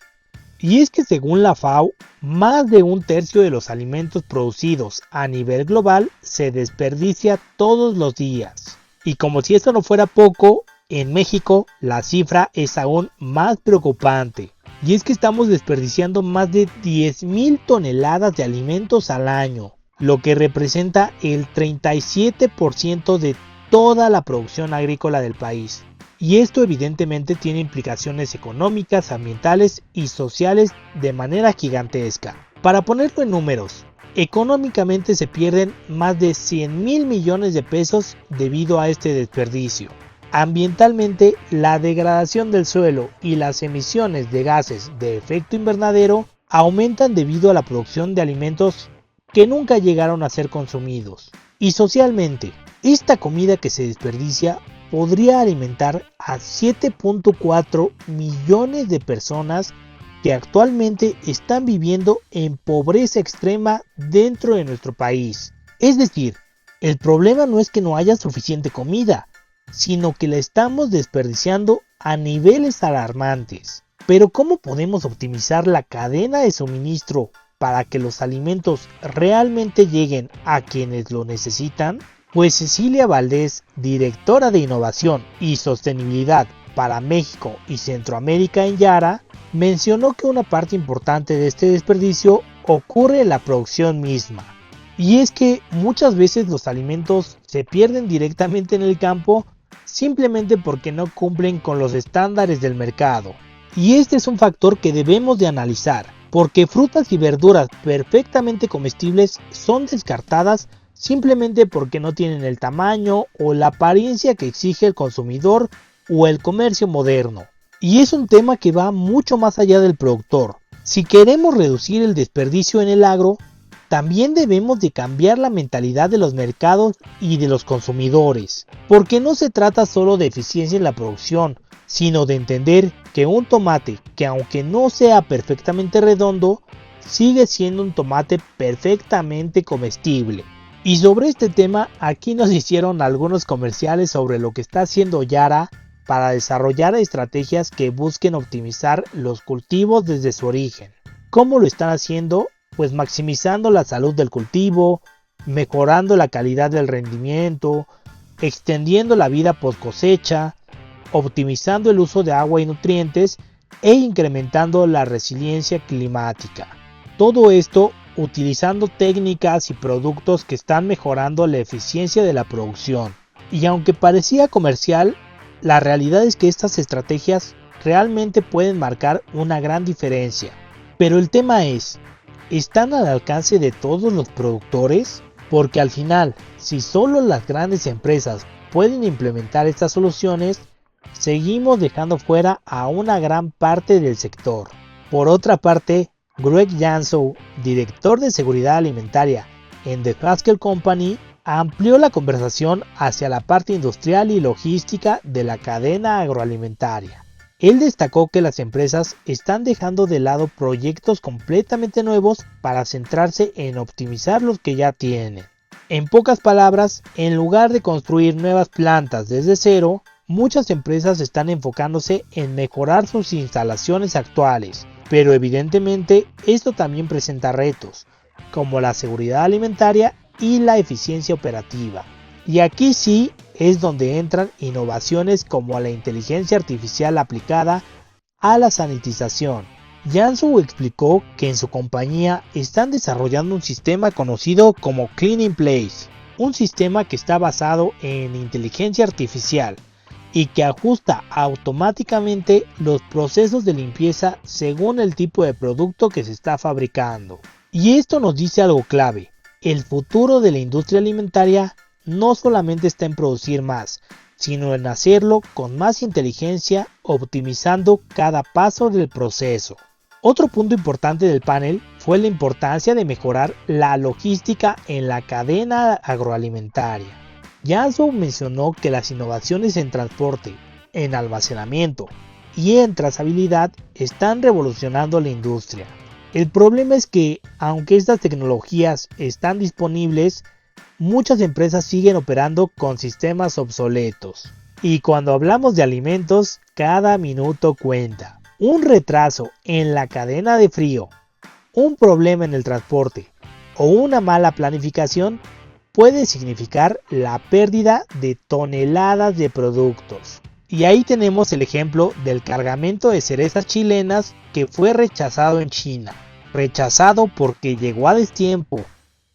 Y es que según la FAO, más de un tercio de los alimentos producidos a nivel global se desperdicia todos los días. Y como si esto no fuera poco, en México la cifra es aún más preocupante. Y es que estamos desperdiciando más de 10,000 toneladas de alimentos al año, lo que representa el 37% de toda la producción agrícola del país. Y esto evidentemente tiene implicaciones económicas, ambientales y sociales de manera gigantesca. Para ponerlo en números, Económicamente se pierden más de 100,000 millones de pesos debido a este desperdicio. Ambientalmente, la degradación del suelo y las emisiones de gases de efecto invernadero aumentan debido a la producción de alimentos que nunca llegaron a ser consumidos. Y socialmente, esta comida que se desperdicia podría alimentar a 7.4 millones de personas que actualmente están viviendo en pobreza extrema dentro de nuestro país. Es decir, el problema no es que no haya suficiente comida, sino que la estamos desperdiciando a niveles alarmantes. Pero ¿cómo podemos optimizar la cadena de suministro para que los alimentos realmente lleguen a quienes lo necesitan? Pues Cecilia Valdés, directora de Innovación y Sostenibilidad para México y Centroamérica en Yara, mencionó que una parte importante de este desperdicio ocurre en la producción misma. Y es que muchas veces los alimentos se pierden directamente en el campo simplemente porque no cumplen con los estándares del mercado. Y este es un factor que debemos de analizar, porque frutas y verduras perfectamente comestibles son descartadas simplemente porque no tienen el tamaño o la apariencia que exige el consumidor o el comercio moderno. Y es un tema que va mucho más allá del productor. Si queremos reducir el desperdicio en el agro, también debemos de cambiar la mentalidad de los mercados y de los consumidores, porque no se trata solo de eficiencia en la producción, sino de entender que un tomate que aunque no sea perfectamente redondo, sigue siendo un tomate perfectamente comestible. Y sobre este tema, aquí nos hicieron algunos comerciales sobre lo que está haciendo Yara para desarrollar estrategias que busquen optimizar los cultivos desde su origen. ¿Cómo lo están haciendo? Pues maximizando la salud del cultivo, mejorando la calidad del rendimiento, extendiendo la vida post cosecha, optimizando el uso de agua y nutrientes e incrementando la resiliencia climática. Todo esto utilizando técnicas y productos que están mejorando la eficiencia de la producción. Y aunque parecía comercial, la realidad es que estas estrategias realmente pueden marcar una gran diferencia. Pero el tema es, ¿están al alcance de todos los productores? Porque al final, si solo las grandes empresas pueden implementar estas soluciones, seguimos dejando fuera a una gran parte del sector. Por otra parte, Greg Janszow, director de seguridad alimentaria en The Haskell Company, amplió la conversación hacia la parte industrial y logística de la cadena agroalimentaria. Él destacó que las empresas están dejando de lado proyectos completamente nuevos para centrarse en optimizar los que ya tienen. En pocas palabras, en lugar de construir nuevas plantas desde cero, muchas empresas están enfocándose en mejorar sus instalaciones actuales, pero evidentemente esto también presenta retos, como la seguridad alimentaria y la eficiencia operativa. Y aquí sí es donde entran innovaciones como la inteligencia artificial aplicada a la sanitización. Janszow explicó que en su compañía están desarrollando un sistema conocido como Clean in Place, un sistema que está basado en inteligencia artificial y que ajusta automáticamente los procesos de limpieza según el tipo de producto que se está fabricando. Y esto nos dice algo clave: el futuro de la industria alimentaria no solamente está en producir más, sino en hacerlo con más inteligencia, optimizando cada paso del proceso. Otro punto importante del panel fue la importancia de mejorar la logística en la cadena agroalimentaria. Janszow mencionó que las innovaciones en transporte, en almacenamiento y en trazabilidad están revolucionando la industria. El problema es que, aunque estas tecnologías están disponibles, muchas empresas siguen operando con sistemas obsoletos. Y cuando hablamos de alimentos, cada minuto cuenta. Un retraso en la cadena de frío, un problema en el transporte o una mala planificación puede significar la pérdida de toneladas de productos. Y ahí tenemos el ejemplo del cargamento de cerezas chilenas que fue rechazado en China. Rechazado porque llegó a destiempo,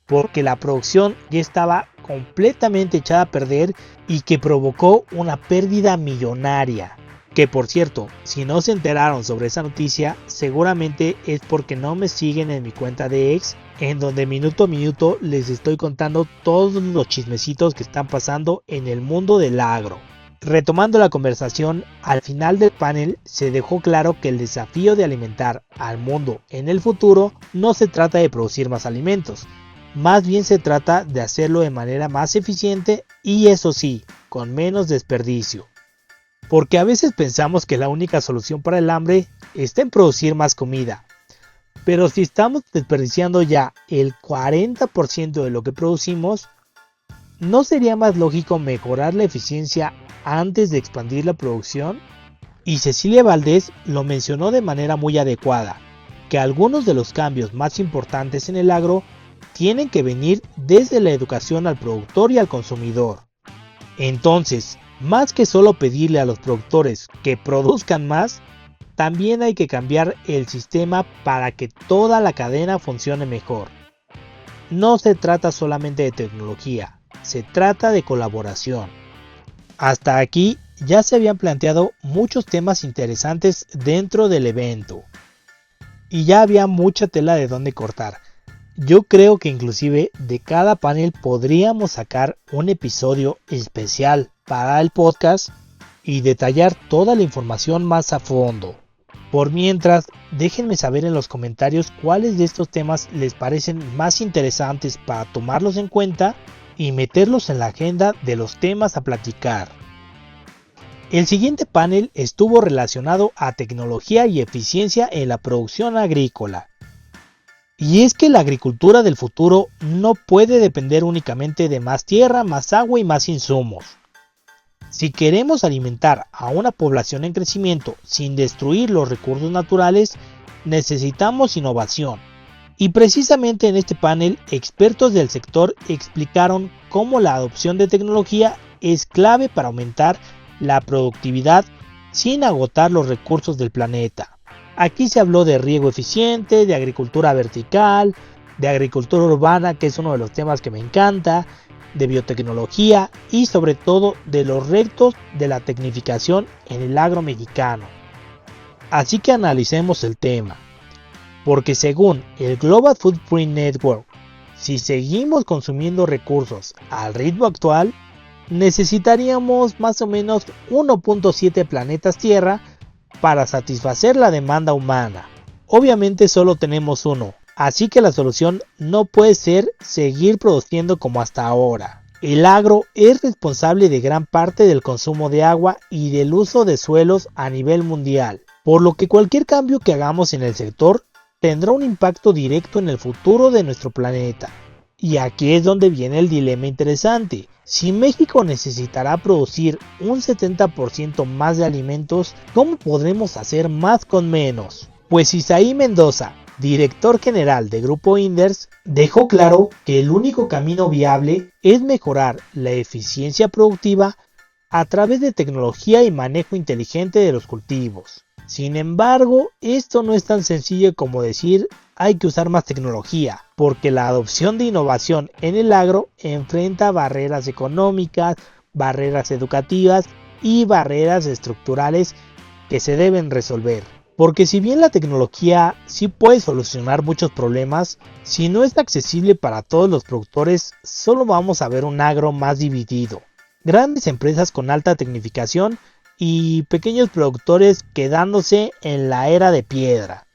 porque la producción ya estaba completamente echada a perder y que provocó una pérdida millonaria. Que por cierto, si no se enteraron sobre esa noticia, seguramente es porque no me siguen en mi cuenta de X, en donde minuto a minuto les estoy contando todos los chismecitos que están pasando en el mundo del agro. Retomando la conversación, al final del panel se dejó claro que el desafío de alimentar al mundo en el futuro no se trata de producir más alimentos, más bien se trata de hacerlo de manera más eficiente y eso sí, con menos desperdicio. Porque a veces pensamos que la única solución para el hambre está en producir más comida. Pero si estamos desperdiciando ya el 40% de lo que producimos, ¿no sería más lógico mejorar la eficiencia antes de expandir la producción? Y Cecilia Valdés lo mencionó de manera muy adecuada, que algunos de los cambios más importantes en el agro tienen que venir desde la educación al productor y al consumidor. Entonces, más que solo pedirle a los productores que produzcan más, también hay que cambiar el sistema para que toda la cadena funcione mejor. No se trata solamente de tecnología, se trata de colaboración. Hasta aquí ya se habían planteado muchos temas interesantes dentro del evento. Y ya había mucha tela de dónde cortar. Yo creo que inclusive de cada panel podríamos sacar un episodio especial para el podcast y detallar toda la información más a fondo. Por mientras, déjenme saber en los comentarios cuáles de estos temas les parecen más interesantes para tomarlos en cuenta y meterlos en la agenda de los temas a platicar. El siguiente panel estuvo relacionado a tecnología y eficiencia en la producción agrícola. Y es que la agricultura del futuro no puede depender únicamente de más tierra, más agua y más insumos. Si queremos alimentar a una población en crecimiento sin destruir los recursos naturales, necesitamos innovación. Y precisamente en este panel, expertos del sector explicaron cómo la adopción de tecnología es clave para aumentar la productividad sin agotar los recursos del planeta. Aquí se habló de riego eficiente, de agricultura vertical, de agricultura urbana, que es uno de los temas que me encanta, de biotecnología y sobre todo de los retos de la tecnificación en el agro mexicano. Así que analicemos el tema, porque según el Global Footprint Network, si seguimos consumiendo recursos al ritmo actual, necesitaríamos más o menos 1.7 planetas Tierra para satisfacer la demanda humana. Obviamente solo tenemos uno, así que la solución no puede ser seguir produciendo como hasta ahora. El agro es responsable de gran parte del consumo de agua y del uso de suelos a nivel mundial, por lo que cualquier cambio que hagamos en el sector tendrá un impacto directo en el futuro de nuestro planeta. Y aquí es donde viene el dilema interesante. Si México necesitará producir un 70% más de alimentos, ¿cómo podremos hacer más con menos? Pues Isaí Mendoza, director general de Grupo Inders, dejó claro que el único camino viable es mejorar la eficiencia productiva a través de tecnología y manejo inteligente de los cultivos. Sin embargo, esto no es tan sencillo como decir hay que usar más tecnología, porque la adopción de innovación en el agro enfrenta barreras económicas, barreras educativas y barreras estructurales que se deben resolver. Porque si bien la tecnología sí puede solucionar muchos problemas, si no es accesible para todos los productores, solo vamos a ver un agro más dividido. Grandes empresas con alta tecnificación y pequeños productores quedándose en la era de piedra.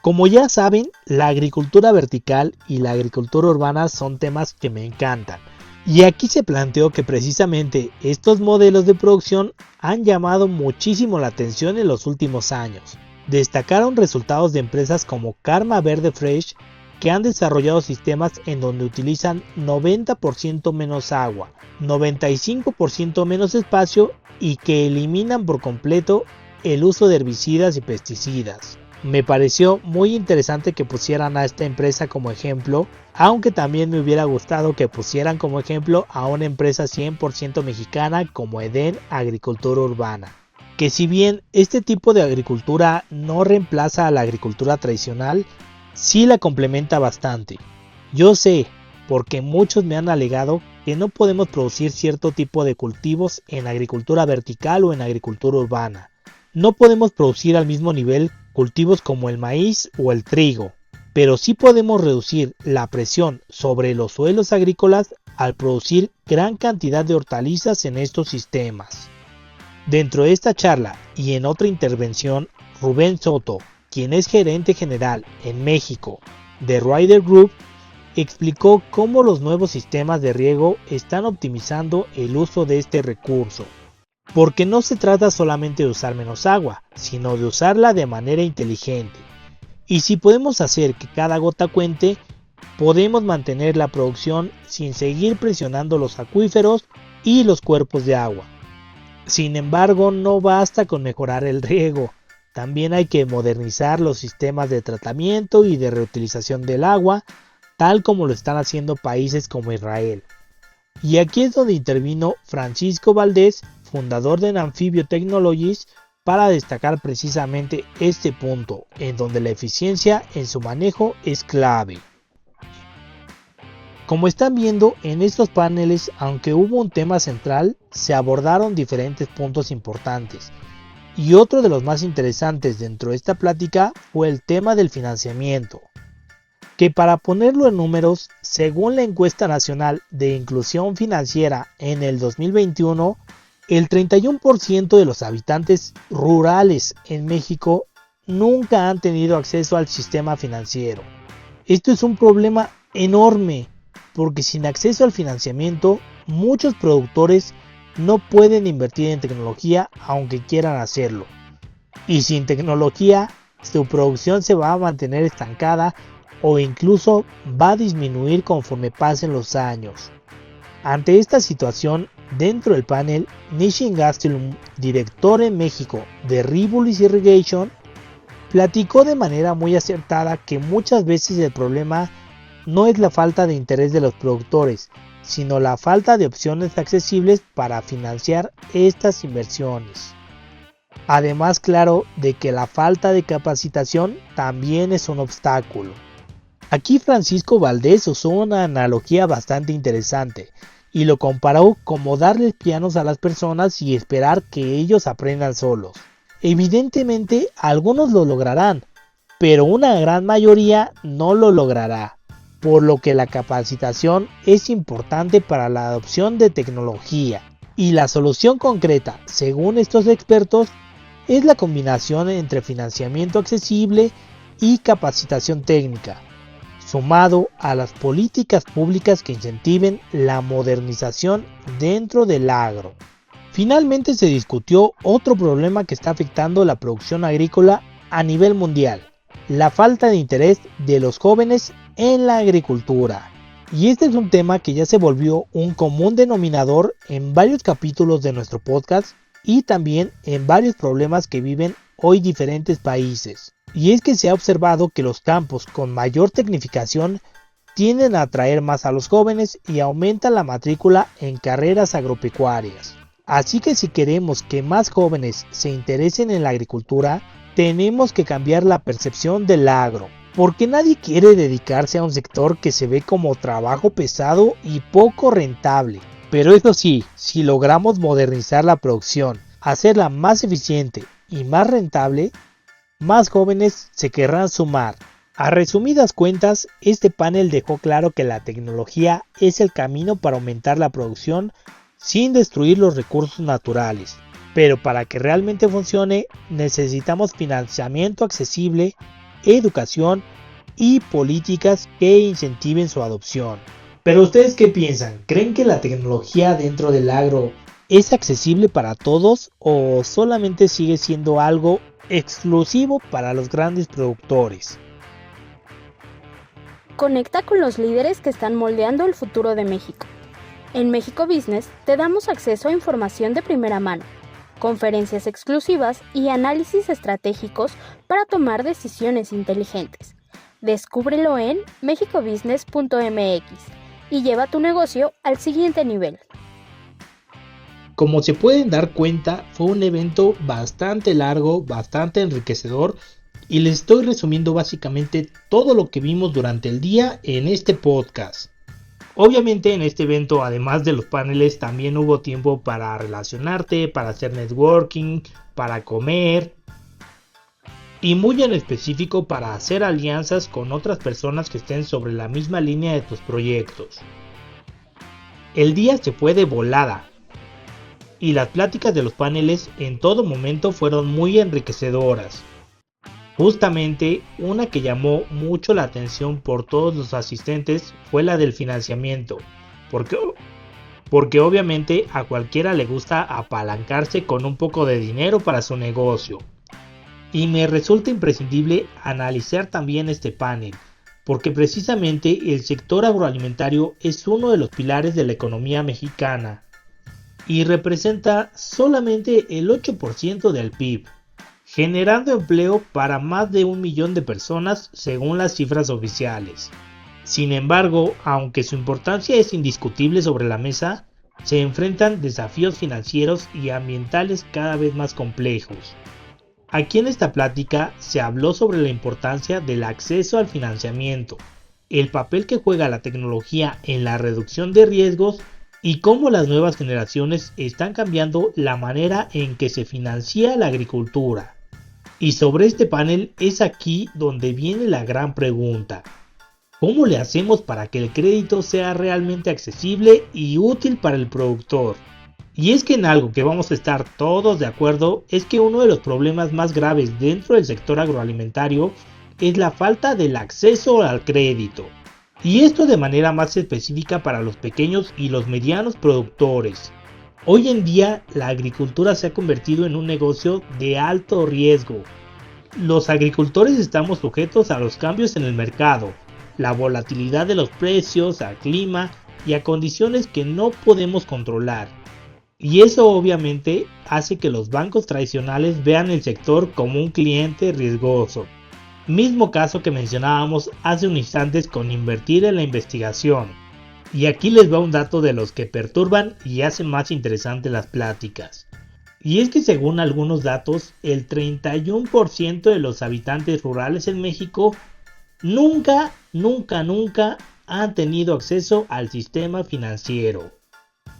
Como ya saben, la agricultura vertical y la agricultura urbana son temas que me encantan. Y aquí se planteó que precisamente estos modelos de producción han llamado muchísimo la atención en los últimos años. Destacaron resultados de empresas como Karma Verde Fresh, que han desarrollado sistemas en donde utilizan 90% menos agua, 95% menos espacio y que eliminan por completo el uso de herbicidas y pesticidas. Me pareció muy interesante que pusieran a esta empresa como ejemplo, aunque también me hubiera gustado que pusieran como ejemplo a una empresa 100% mexicana como Eden Agricultura Urbana. Que si bien este tipo de agricultura no reemplaza a la agricultura tradicional, sí la complementa bastante. Yo sé, porque muchos me han alegado que no podemos producir cierto tipo de cultivos en agricultura vertical o en agricultura urbana. No podemos producir al mismo nivel cultivos como el maíz o el trigo, pero sí podemos reducir la presión sobre los suelos agrícolas al producir gran cantidad de hortalizas en estos sistemas. Dentro de esta charla y en otra intervención, Rubén Soto, quien es gerente general en México de Ryder Group, explicó cómo los nuevos sistemas de riego están optimizando el uso de este recurso. Porque no se trata solamente de usar menos agua, sino de usarla de manera inteligente. Y si podemos hacer que cada gota cuente, podemos mantener la producción sin seguir presionando los acuíferos y los cuerpos de agua. Sin embargo, no basta con mejorar el riego, también hay que modernizar los sistemas de tratamiento y de reutilización del agua, tal como lo están haciendo países como Israel. Y aquí es donde intervino Francisco Valdés, fundador de Amphibio Technologies, para destacar precisamente este punto, en donde la eficiencia en su manejo es clave. Como están viendo en estos paneles, aunque hubo un tema central, se abordaron diferentes puntos importantes. Y otro de los más interesantes dentro de esta plática fue el tema del financiamiento, que para ponerlo en números, según la encuesta nacional de inclusión financiera en el 2021, el 31% de los habitantes rurales en México nunca han tenido acceso al sistema financiero. Esto es un problema enorme, porque sin acceso al financiamiento, muchos productores no pueden invertir en tecnología aunque quieran hacerlo. Y sin tecnología, su producción se va a mantener estancada o incluso va a disminuir conforme pasen los años. Ante esta situación, dentro del panel, Nishin Gastelum, director en México de Rivulis Irrigation, platicó de manera muy acertada que muchas veces el problema no es la falta de interés de los productores, sino la falta de opciones accesibles para financiar estas inversiones. Además, claro, de que la falta de capacitación también es un obstáculo. Aquí Francisco Valdés usó una analogía bastante interesante y lo comparó como darles pianos a las personas y esperar que ellos aprendan solos. Evidentemente algunos lo lograrán, pero una gran mayoría no lo logrará, por lo que la capacitación es importante para la adopción de tecnología. Y la solución concreta, según estos expertos, es la combinación entre financiamiento accesible y capacitación técnica, sumado a las políticas públicas que incentiven la modernización dentro del agro. Finalmente se discutió otro problema que está afectando la producción agrícola a nivel mundial: la falta de interés de los jóvenes en la agricultura. Y este es un tema que ya se volvió un común denominador en varios capítulos de nuestro podcast y también en varios problemas que viven hoy diferentes países. Y es que se ha observado que los campos con mayor tecnificación tienden a atraer más a los jóvenes y aumentan la matrícula en carreras agropecuarias. Así que si queremos que más jóvenes se interesen en la agricultura, tenemos que cambiar la percepción del agro, porque nadie quiere dedicarse a un sector que se ve como trabajo pesado y poco rentable. Pero eso sí, si logramos modernizar la producción, hacerla más eficiente y más rentable, más jóvenes se querrán sumar. A resumidas cuentas, este panel dejó claro que la tecnología es el camino para aumentar la producción sin destruir los recursos naturales. Pero para que realmente funcione, necesitamos financiamiento accesible, educación y políticas que incentiven su adopción. Pero ¿ustedes qué piensan? ¿Creen que la tecnología dentro del agro es accesible para todos o solamente sigue siendo algo exclusivo para los grandes productores? Conecta con los líderes que están moldeando el futuro de México. En México Business te damos acceso a información de primera mano, conferencias exclusivas y análisis estratégicos para tomar decisiones inteligentes. Descúbrelo en mexicobusiness.mx y lleva tu negocio al siguiente nivel. Como se pueden dar cuenta, fue un evento bastante largo, bastante enriquecedor, y les estoy resumiendo básicamente todo lo que vimos durante el día en este podcast. Obviamente en este evento, además de los paneles, también hubo tiempo para relacionarte, para hacer networking, para comer y muy en específico para hacer alianzas con otras personas que estén sobre la misma línea de tus proyectos. El día se fue de volada y las pláticas de los paneles en todo momento fueron muy enriquecedoras. Justamente una que llamó mucho la atención por todos los asistentes fue la del financiamiento, porque obviamente a cualquiera le gusta apalancarse con un poco de dinero para su negocio. Y me resulta imprescindible analizar también este panel, porque precisamente el sector agroalimentario es uno de los pilares de la economía mexicana y representa solamente el 8% del PIB, generando empleo para más de 1 millón de personas según las cifras oficiales. Sin embargo, aunque su importancia es indiscutible sobre la mesa, se enfrentan desafíos financieros y ambientales cada vez más complejos. Aquí en esta plática se habló sobre la importancia del acceso al financiamiento, el papel que juega la tecnología en la reducción de riesgos y cómo las nuevas generaciones están cambiando la manera en que se financia la agricultura. Y sobre este panel es aquí donde viene la gran pregunta: ¿cómo le hacemos para que el crédito sea realmente accesible y útil para el productor? Y es que en algo que vamos a estar todos de acuerdo es que uno de los problemas más graves dentro del sector agroalimentario es la falta del acceso al crédito. Y esto de manera más específica para los pequeños y los medianos productores. Hoy en día la agricultura se ha convertido en un negocio de alto riesgo. Los agricultores estamos sujetos a los cambios en el mercado, la volatilidad de los precios, al clima y a condiciones que no podemos controlar. Y eso obviamente hace que los bancos tradicionales vean el sector como un cliente riesgoso. Mismo caso que mencionábamos hace un instante con invertir en la investigación. Y aquí les va un dato de los que perturban y hacen más interesantes las pláticas. Y es que según algunos datos, el 31% de los habitantes rurales en México nunca han tenido acceso al sistema financiero.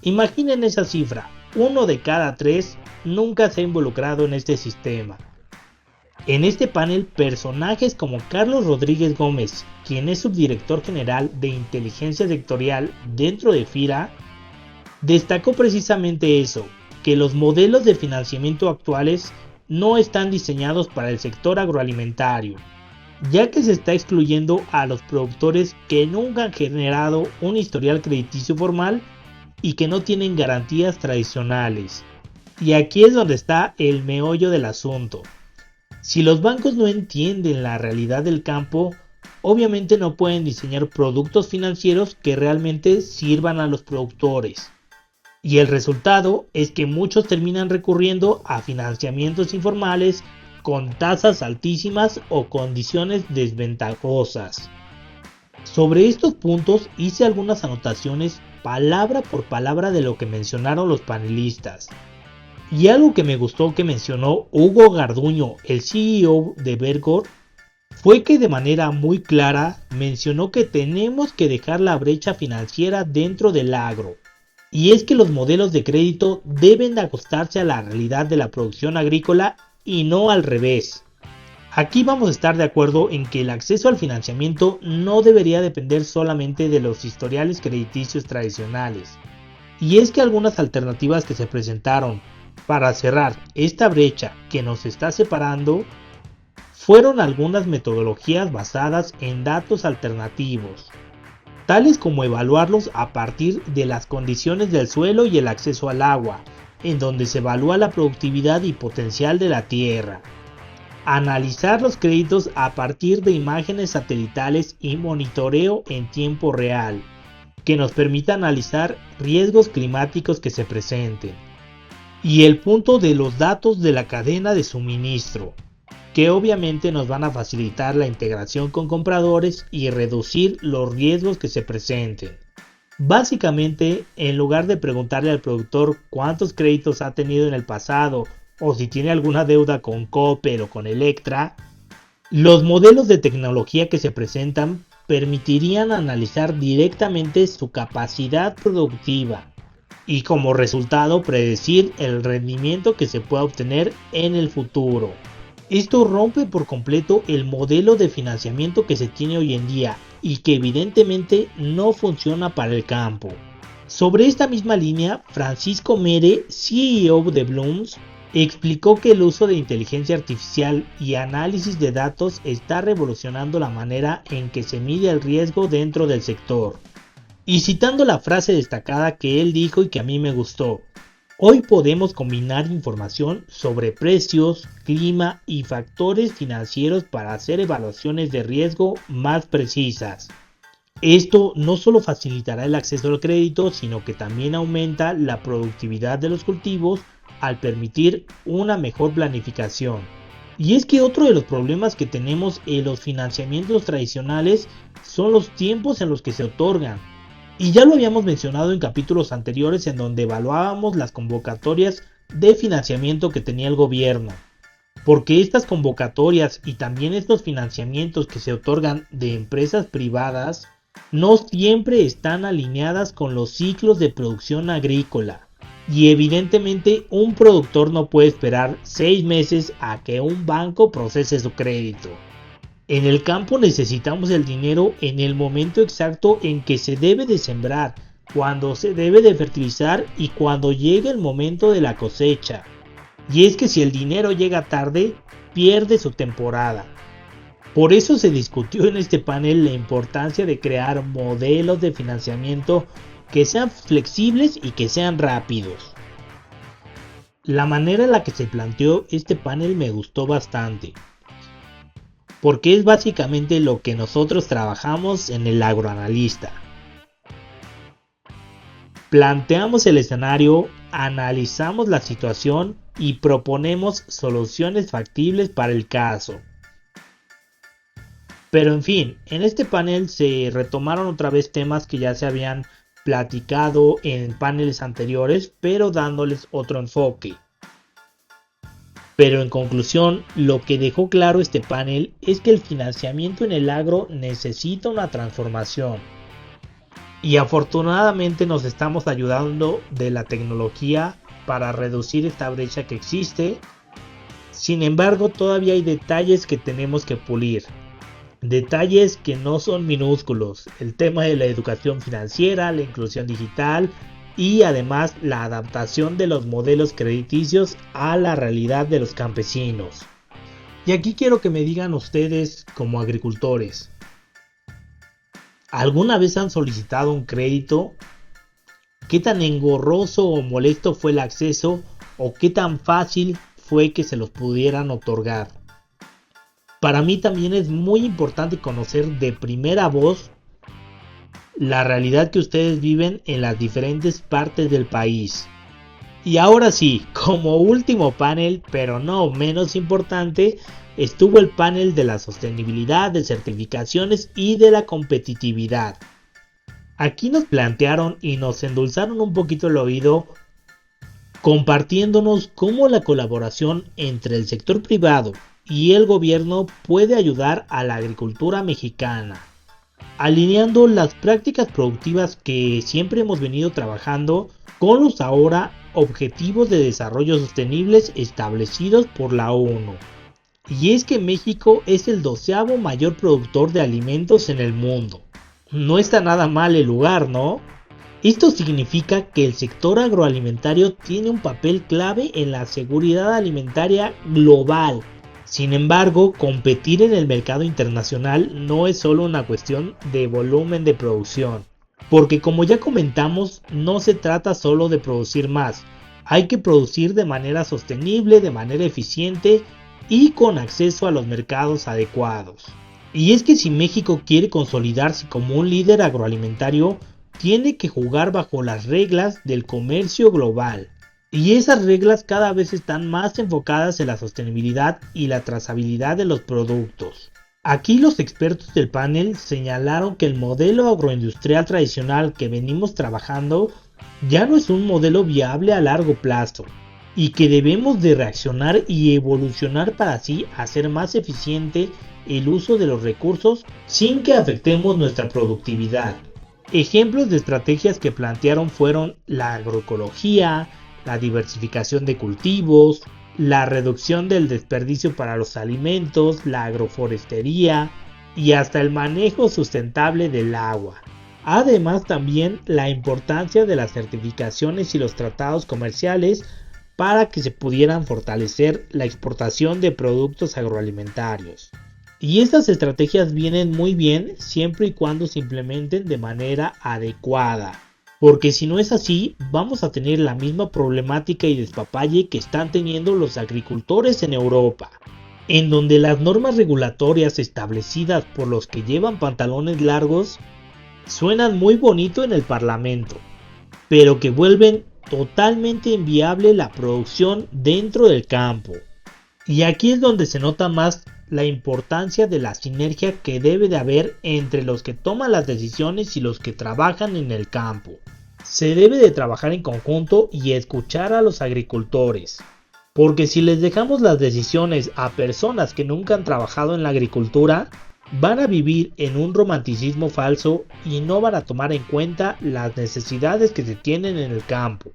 Imaginen esa cifra, 1 de cada 3 nunca se ha involucrado en este sistema. En este panel, personajes como Carlos Rodríguez Gómez, quien es subdirector general de inteligencia sectorial dentro de FIRA, destacó precisamente eso, que los modelos de financiamiento actuales no están diseñados para el sector agroalimentario, ya que se está excluyendo a los productores que nunca han generado un historial crediticio formal y que no tienen garantías tradicionales. Y aquí es donde está el meollo del asunto. Si los bancos no entienden la realidad del campo, obviamente no pueden diseñar productos financieros que realmente sirvan a los productores. Y el resultado es que muchos terminan recurriendo a financiamientos informales con tasas altísimas o condiciones desventajosas. Sobre estos puntos hice algunas anotaciones palabra por palabra de lo que mencionaron los panelistas. Y algo que me gustó que mencionó Hugo Garduño, el CEO de Vergor, fue que de manera muy clara mencionó que tenemos que dejar la brecha financiera dentro del agro. Y es que los modelos de crédito deben de ajustarse a la realidad de la producción agrícola y no al revés. Aquí vamos a estar de acuerdo en que el acceso al financiamiento no debería depender solamente de los historiales crediticios tradicionales. Y es que algunas alternativas que se presentaron para cerrar esta brecha que nos está separando fueron algunas metodologías basadas en datos alternativos, tales como evaluarlos a partir de las condiciones del suelo y el acceso al agua, en donde se evalúa la productividad y potencial de la tierra. Analizar los créditos a partir de imágenes satelitales y monitoreo en tiempo real, que nos permita analizar riesgos climáticos que se presenten. Y el punto de los datos de la cadena de suministro, que obviamente nos van a facilitar la integración con compradores y reducir los riesgos que se presenten. Básicamente, en lugar de preguntarle al productor cuántos créditos ha tenido en el pasado o si tiene alguna deuda con Coppel o con Electra, los modelos de tecnología que se presentan permitirían analizar directamente su capacidad productiva, y como resultado predecir el rendimiento que se pueda obtener en el futuro. Esto rompe por completo el modelo de financiamiento que se tiene hoy en día y que evidentemente no funciona para el campo. Sobre esta misma línea, Francisco Mere, CEO de Blooms, explicó que el uso de inteligencia artificial y análisis de datos está revolucionando la manera en que se mide el riesgo dentro del sector. Y citando la frase destacada que él dijo y que a mí me gustó: hoy podemos combinar información sobre precios, clima y factores financieros para hacer evaluaciones de riesgo más precisas. Esto no solo facilitará el acceso al crédito, sino que también aumenta la productividad de los cultivos al permitir una mejor planificación. Y es que otro de los problemas que tenemos en los financiamientos tradicionales son los tiempos en los que se otorgan. Y ya lo habíamos mencionado en capítulos anteriores en donde evaluábamos las convocatorias de financiamiento que tenía el gobierno. Porque estas convocatorias y también estos financiamientos que se otorgan de empresas privadas no siempre están alineadas con los ciclos de producción agrícola. Y evidentemente un productor no puede esperar 6 meses a que un banco procese su crédito. En el campo necesitamos el dinero en el momento exacto en que se debe de sembrar, cuando se debe de fertilizar y cuando llegue el momento de la cosecha. Y es que si el dinero llega tarde, pierde su temporada. Por eso se discutió en este panel la importancia de crear modelos de financiamiento que sean flexibles y que sean rápidos. La manera en la que se planteó este panel me gustó bastante, porque es básicamente lo que nosotros trabajamos en el agroanalista. Planteamos el escenario, analizamos la situación y proponemos soluciones factibles para el caso. Pero en fin, en este panel se retomaron otra vez temas que ya se habían platicado en paneles anteriores, pero dándoles otro enfoque. Pero en conclusión, lo que dejó claro este panel es que el financiamiento en el agro necesita una transformación. Y afortunadamente nos estamos ayudando de la tecnología para reducir esta brecha que existe. Sin embargo, todavía hay detalles que tenemos que pulir. Detalles que no son minúsculos: el tema de la educación financiera, la inclusión digital y además la adaptación de los modelos crediticios a la realidad de los campesinos. Y aquí quiero que me digan ustedes como agricultores, ¿alguna vez han solicitado un crédito? ¿Qué tan engorroso o molesto fue el acceso o qué tan fácil fue que se los pudieran otorgar? Para mí también es muy importante conocer de primera voz la realidad que ustedes viven en las diferentes partes del país. Y ahora sí, como último panel, pero no menos importante, estuvo el panel de la sostenibilidad, de certificaciones y de la competitividad. Aquí nos plantearon y nos endulzaron un poquito el oído, compartiéndonos cómo la colaboración entre el sector privado y el gobierno puede ayudar a la agricultura mexicana, alineando las prácticas productivas que siempre hemos venido trabajando con los ahora Objetivos de Desarrollo Sostenibles establecidos por la ONU. Y es que México es el 12º mayor productor de alimentos en el mundo. No está nada mal el lugar, ¿no? Esto significa que el sector agroalimentario tiene un papel clave en la seguridad alimentaria global. Sin embargo, competir en el mercado internacional no es solo una cuestión de volumen de producción, porque como ya comentamos, no se trata solo de producir más, hay que producir de manera sostenible, de manera eficiente y con acceso a los mercados adecuados. Y es que si México quiere consolidarse como un líder agroalimentario, tiene que jugar bajo las reglas del comercio global. Y esas reglas cada vez están más enfocadas en la sostenibilidad y la trazabilidad de los productos. Aquí los expertos del panel señalaron que el modelo agroindustrial tradicional que venimos trabajando ya no es un modelo viable a largo plazo y que debemos de reaccionar y evolucionar para así hacer más eficiente el uso de los recursos sin que afectemos nuestra productividad. Ejemplos de estrategias que plantearon fueron la agroecología, la diversificación de cultivos, la reducción del desperdicio para los alimentos, la agroforestería y hasta el manejo sustentable del agua. Además, también la importancia de las certificaciones y los tratados comerciales para que se pudieran fortalecer la exportación de productos agroalimentarios. Y estas estrategias vienen muy bien siempre y cuando se implementen de manera adecuada, porque si no es así, vamos a tener la misma problemática y despapalle que están teniendo los agricultores en Europa, en donde las normas regulatorias establecidas por los que llevan pantalones largos suenan muy bonito en el Parlamento, pero que vuelven totalmente inviable la producción dentro del campo. Y aquí es donde se nota más la importancia de la sinergia que debe de haber entre los que toman las decisiones y los que trabajan en el campo. Se debe de trabajar en conjunto y escuchar a los agricultores, porque si les dejamos las decisiones a personas que nunca han trabajado en la agricultura, van a vivir en un romanticismo falso y no van a tomar en cuenta las necesidades que se tienen en el campo.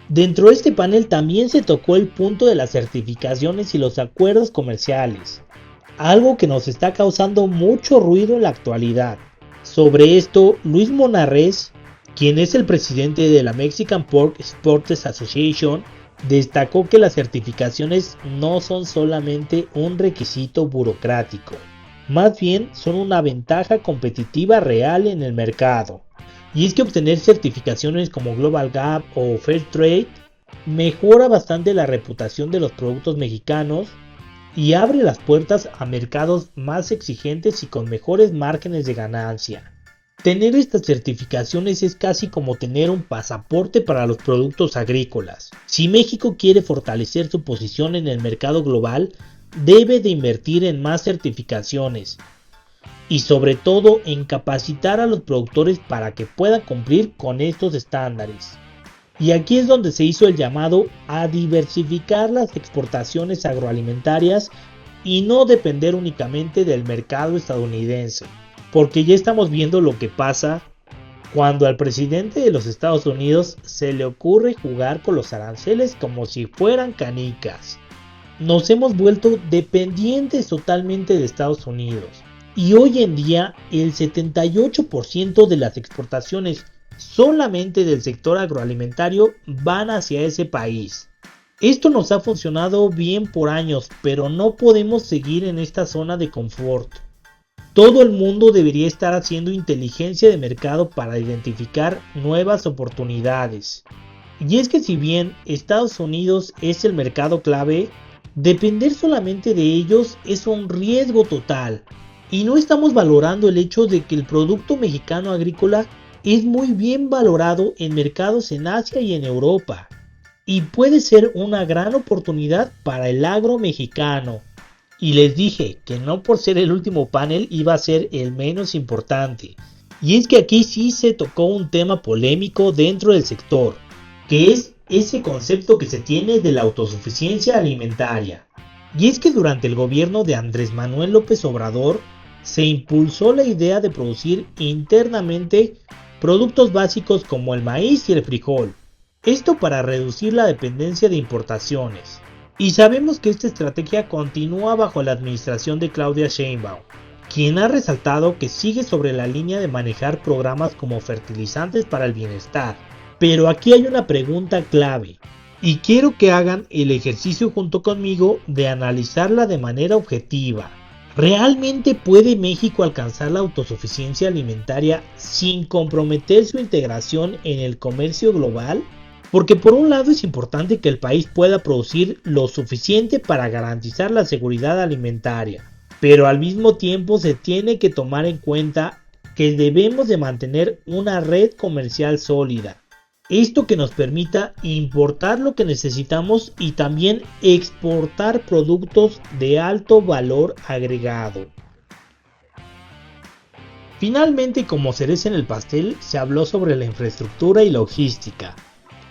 Dentro de este panel también se tocó el punto de las certificaciones y los acuerdos comerciales, algo que nos está causando mucho ruido en la actualidad. Sobre esto, Luis Monarrez, quien es el presidente de la Mexican Pork Exporters Association, destacó que las certificaciones no son solamente un requisito burocrático, más bien son una ventaja competitiva real en el mercado. Y es que obtener certificaciones como Global Gap o Fair Trade mejora bastante la reputación de los productos mexicanos y abre las puertas a mercados más exigentes y con mejores márgenes de ganancia. Tener estas certificaciones es casi como tener un pasaporte para los productos agrícolas. Si México quiere fortalecer su posición en el mercado global, debe de invertir en más certificaciones y sobre todo en capacitar a los productores para que puedan cumplir con estos estándares. Y aquí es donde se hizo el llamado a diversificar las exportaciones agroalimentarias y no depender únicamente del mercado estadounidense, porque ya estamos viendo lo que pasa cuando al presidente de los Estados Unidos se le ocurre jugar con los aranceles como si fueran canicas. Nos hemos vuelto dependientes totalmente de Estados Unidos y hoy en día el 78% de las exportaciones solamente del sector agroalimentario van hacia ese país. Esto nos ha funcionado bien por años, pero no podemos seguir en esta zona de confort. Todo el mundo debería estar haciendo inteligencia de mercado para identificar nuevas oportunidades. Y es que si bien Estados Unidos es el mercado clave, depender solamente de ellos es un riesgo total. Y no estamos valorando el hecho de que el producto mexicano agrícola es muy bien valorado en mercados en Asia y en Europa. Y puede ser una gran oportunidad para el agro mexicano. Y les dije que no por ser el último panel iba a ser el menos importante. Y es que aquí sí se tocó un tema polémico dentro del sector, que es ese concepto que se tiene de la autosuficiencia alimentaria. Y es que durante el gobierno de Andrés Manuel López Obrador se impulsó la idea de producir internamente productos básicos como el maíz y el frijol. Esto para reducir la dependencia de importaciones. Y sabemos que esta estrategia continúa bajo la administración de Claudia Sheinbaum, quien ha resaltado que sigue sobre la línea de manejar programas como fertilizantes para el bienestar. Pero aquí hay una pregunta clave, y quiero que hagan el ejercicio junto conmigo de analizarla de manera objetiva. ¿Realmente puede México alcanzar la autosuficiencia alimentaria sin comprometer su integración en el comercio global? Porque por un lado es importante que el país pueda producir lo suficiente para garantizar la seguridad alimentaria, pero al mismo tiempo se tiene que tomar en cuenta que debemos de mantener una red comercial sólida. Esto que nos permita importar lo que necesitamos y también exportar productos de alto valor agregado. Finalmente, como cereza en el pastel, se habló sobre la infraestructura y logística.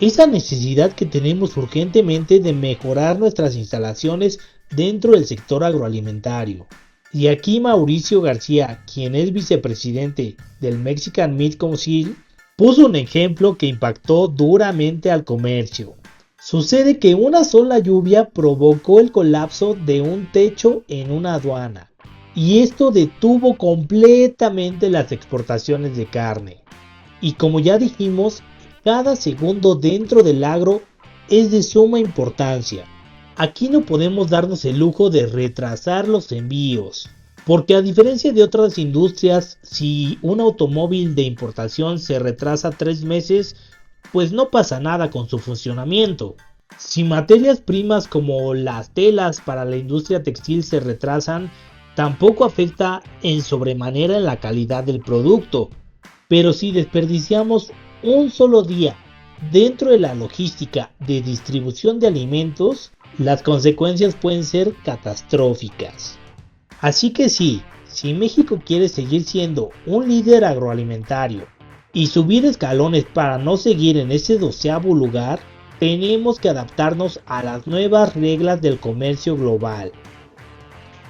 Esa necesidad que tenemos urgentemente de mejorar nuestras instalaciones dentro del sector agroalimentario. Y aquí Mauricio García, quien es vicepresidente del Mexican Meat Council, puso un ejemplo que impactó duramente al comercio. Sucede que una sola lluvia provocó el colapso de un techo en una aduana, y esto detuvo completamente las exportaciones de carne. Y como ya dijimos, cada segundo dentro del agro es de suma importancia. Aquí no podemos darnos el lujo de retrasar los envíos, porque a diferencia de otras industrias, si un automóvil de importación se retrasa 3 meses, pues no pasa nada con su funcionamiento. Si materias primas como las telas para la industria textil se retrasan, tampoco afecta en sobremanera en la calidad del producto. Pero si desperdiciamos un solo día dentro de la logística de distribución de alimentos, las consecuencias pueden ser catastróficas. Así que sí, si México quiere seguir siendo un líder agroalimentario y subir escalones para no seguir en ese 12º lugar, tenemos que adaptarnos a las nuevas reglas del comercio global.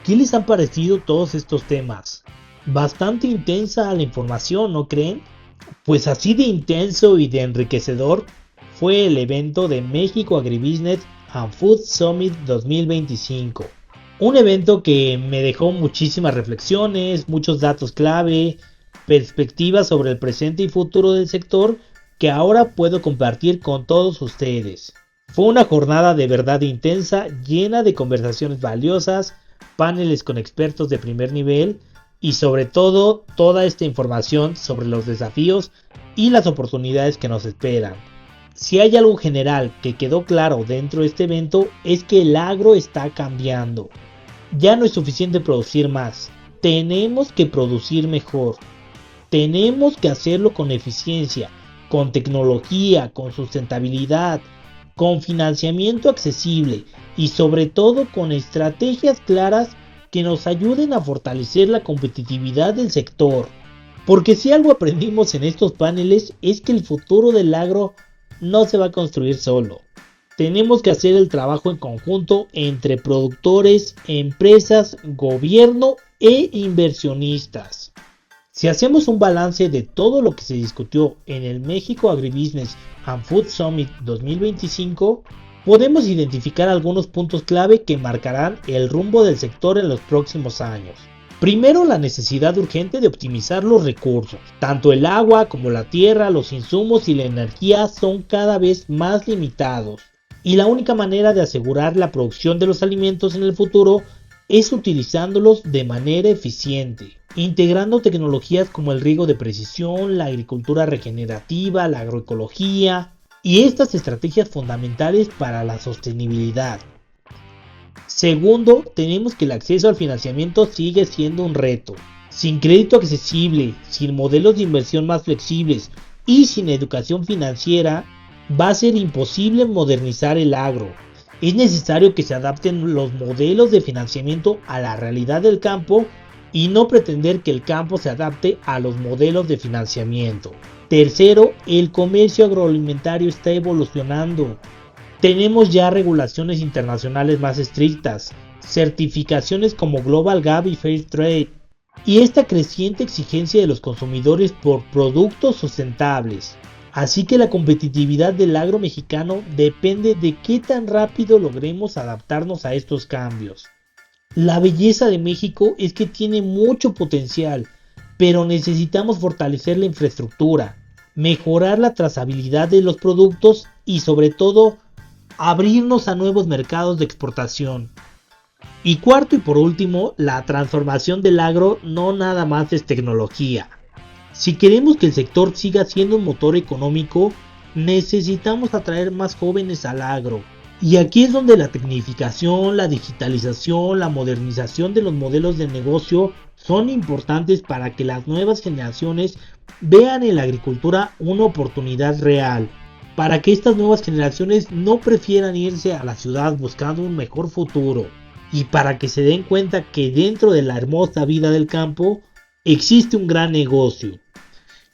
¿Qué les han parecido todos estos temas? Bastante intensa la información, ¿no creen? Pues así de intenso y de enriquecedor fue el evento de México Agribusiness and Food Summit 2025. Un evento que me dejó muchísimas reflexiones, muchos datos clave, perspectivas sobre el presente y futuro del sector que ahora puedo compartir con todos ustedes. Fue una jornada de verdad intensa, llena de conversaciones valiosas, paneles con expertos de primer nivel y sobre todo toda esta información sobre los desafíos y las oportunidades que nos esperan. Si hay algo general que quedó claro dentro de este evento es que el agro está cambiando. Ya no es suficiente producir más, tenemos que producir mejor. Tenemos que hacerlo con eficiencia, con tecnología, con sustentabilidad, con financiamiento accesible y sobre todo con estrategias claras que nos ayuden a fortalecer la competitividad del sector. Porque si algo aprendimos en estos paneles es que el futuro del agro no se va a construir solo. Tenemos que hacer el trabajo en conjunto entre productores, empresas, gobierno e inversionistas. Si hacemos un balance de todo lo que se discutió en el México Agribusiness and Food Summit 2025, podemos identificar algunos puntos clave que marcarán el rumbo del sector en los próximos años. Primero, la necesidad urgente de optimizar los recursos. Tanto el agua como la tierra, los insumos y la energía son cada vez más limitados. Y la única manera de asegurar la producción de los alimentos en el futuro es utilizándolos de manera eficiente, integrando tecnologías como el riego de precisión, la agricultura regenerativa, la agroecología y estas estrategias fundamentales para la sostenibilidad. Segundo, tenemos que el acceso al financiamiento sigue siendo un reto. Sin crédito accesible, sin modelos de inversión más flexibles y sin educación financiera, va a ser imposible modernizar el agro. Es necesario que se adapten los modelos de financiamiento a la realidad del campo y no pretender que el campo se adapte a los modelos de financiamiento. Tercero, el comercio agroalimentario está evolucionando. Tenemos ya regulaciones internacionales más estrictas, certificaciones como Global Gap y Fair Trade, y esta creciente exigencia de los consumidores por productos sustentables. Así que la competitividad del agro mexicano depende de qué tan rápido logremos adaptarnos a estos cambios. La belleza de México es que tiene mucho potencial, pero necesitamos fortalecer la infraestructura, mejorar la trazabilidad de los productos y sobre todo abrirnos a nuevos mercados de exportación. Y cuarto y por último, la transformación del agro no nada más es tecnología. Si queremos que el sector siga siendo un motor económico, necesitamos atraer más jóvenes al agro. Y aquí es donde la tecnificación, la digitalización, la modernización de los modelos de negocio son importantes para que las nuevas generaciones vean en la agricultura una oportunidad real. Para que estas nuevas generaciones no prefieran irse a la ciudad buscando un mejor futuro. Y para que se den cuenta que dentro de la hermosa vida del campo existe un gran negocio.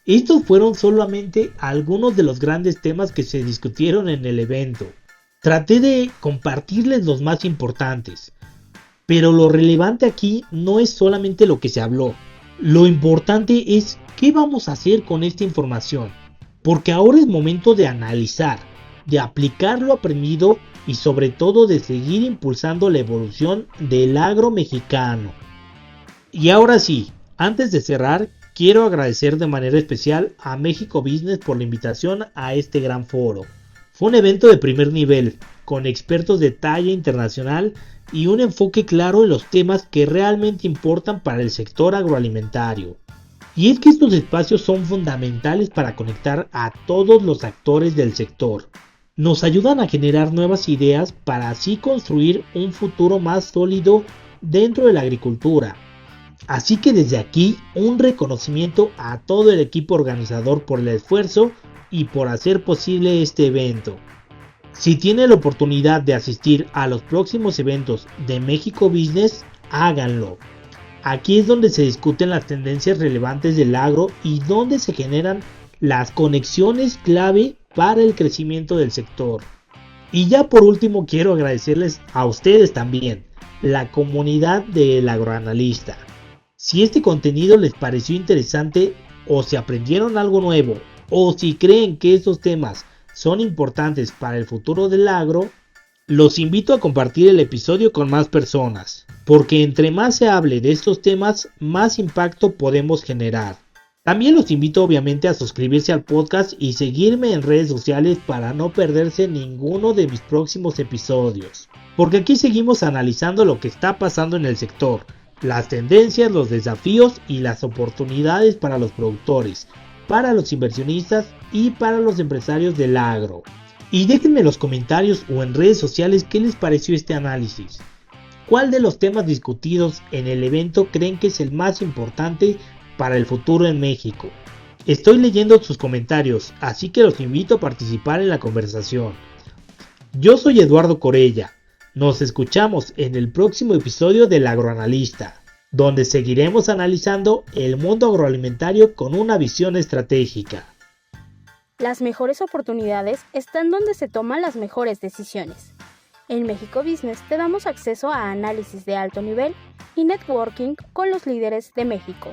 Estos fueron solamente algunos de los grandes temas que se discutieron en el evento. Traté de compartirles los más importantes, Pero lo relevante aquí no es solamente lo que se habló. Lo importante es qué vamos a hacer con esta información. Porque ahora es momento de analizar, de aplicar lo aprendido y sobre todo de seguir impulsando la evolución del agro mexicano. Y ahora sí, antes de cerrar, quiero agradecer de manera especial a México Business por la invitación a este gran foro. Fue un evento de primer nivel, con expertos de talla internacional y un enfoque claro en los temas que realmente importan para el sector agroalimentario. Y es que estos espacios son fundamentales para conectar a todos los actores del sector. Nos ayudan a generar nuevas ideas para así construir un futuro más sólido dentro de la agricultura. Así que desde aquí un reconocimiento a todo el equipo organizador por el esfuerzo y por hacer posible este evento. Si tiene la oportunidad de asistir a los próximos eventos de México Business, háganlo. Aquí es donde se discuten las tendencias relevantes del agro y donde se generan las conexiones clave para el crecimiento del sector. Y ya por último quiero agradecerles a ustedes también, la comunidad del agroanalista. Si este contenido les pareció interesante o si aprendieron algo nuevo o si creen que estos temas son importantes para el futuro del agro, los invito a compartir el episodio con más personas, porque entre más se hable de estos temas, más impacto podemos generar. También los invito obviamente a suscribirse al podcast y seguirme en redes sociales para no perderse ninguno de mis próximos episodios, porque aquí seguimos analizando lo que está pasando en el sector, las tendencias, los desafíos y las oportunidades para los productores, para los inversionistas y para los empresarios del agro. Y déjenme en los comentarios o en redes sociales qué les pareció este análisis. ¿Cuál de los temas discutidos en el evento creen que es el más importante para el futuro en México? Estoy leyendo sus comentarios, así que los invito a participar en la conversación. Yo soy Eduardo Corella. Nos escuchamos en el próximo episodio del Agroanalista, donde seguiremos analizando el mundo agroalimentario con una visión estratégica. Las mejores oportunidades están donde se toman las mejores decisiones. En México Business te damos acceso a análisis de alto nivel y networking con los líderes de México.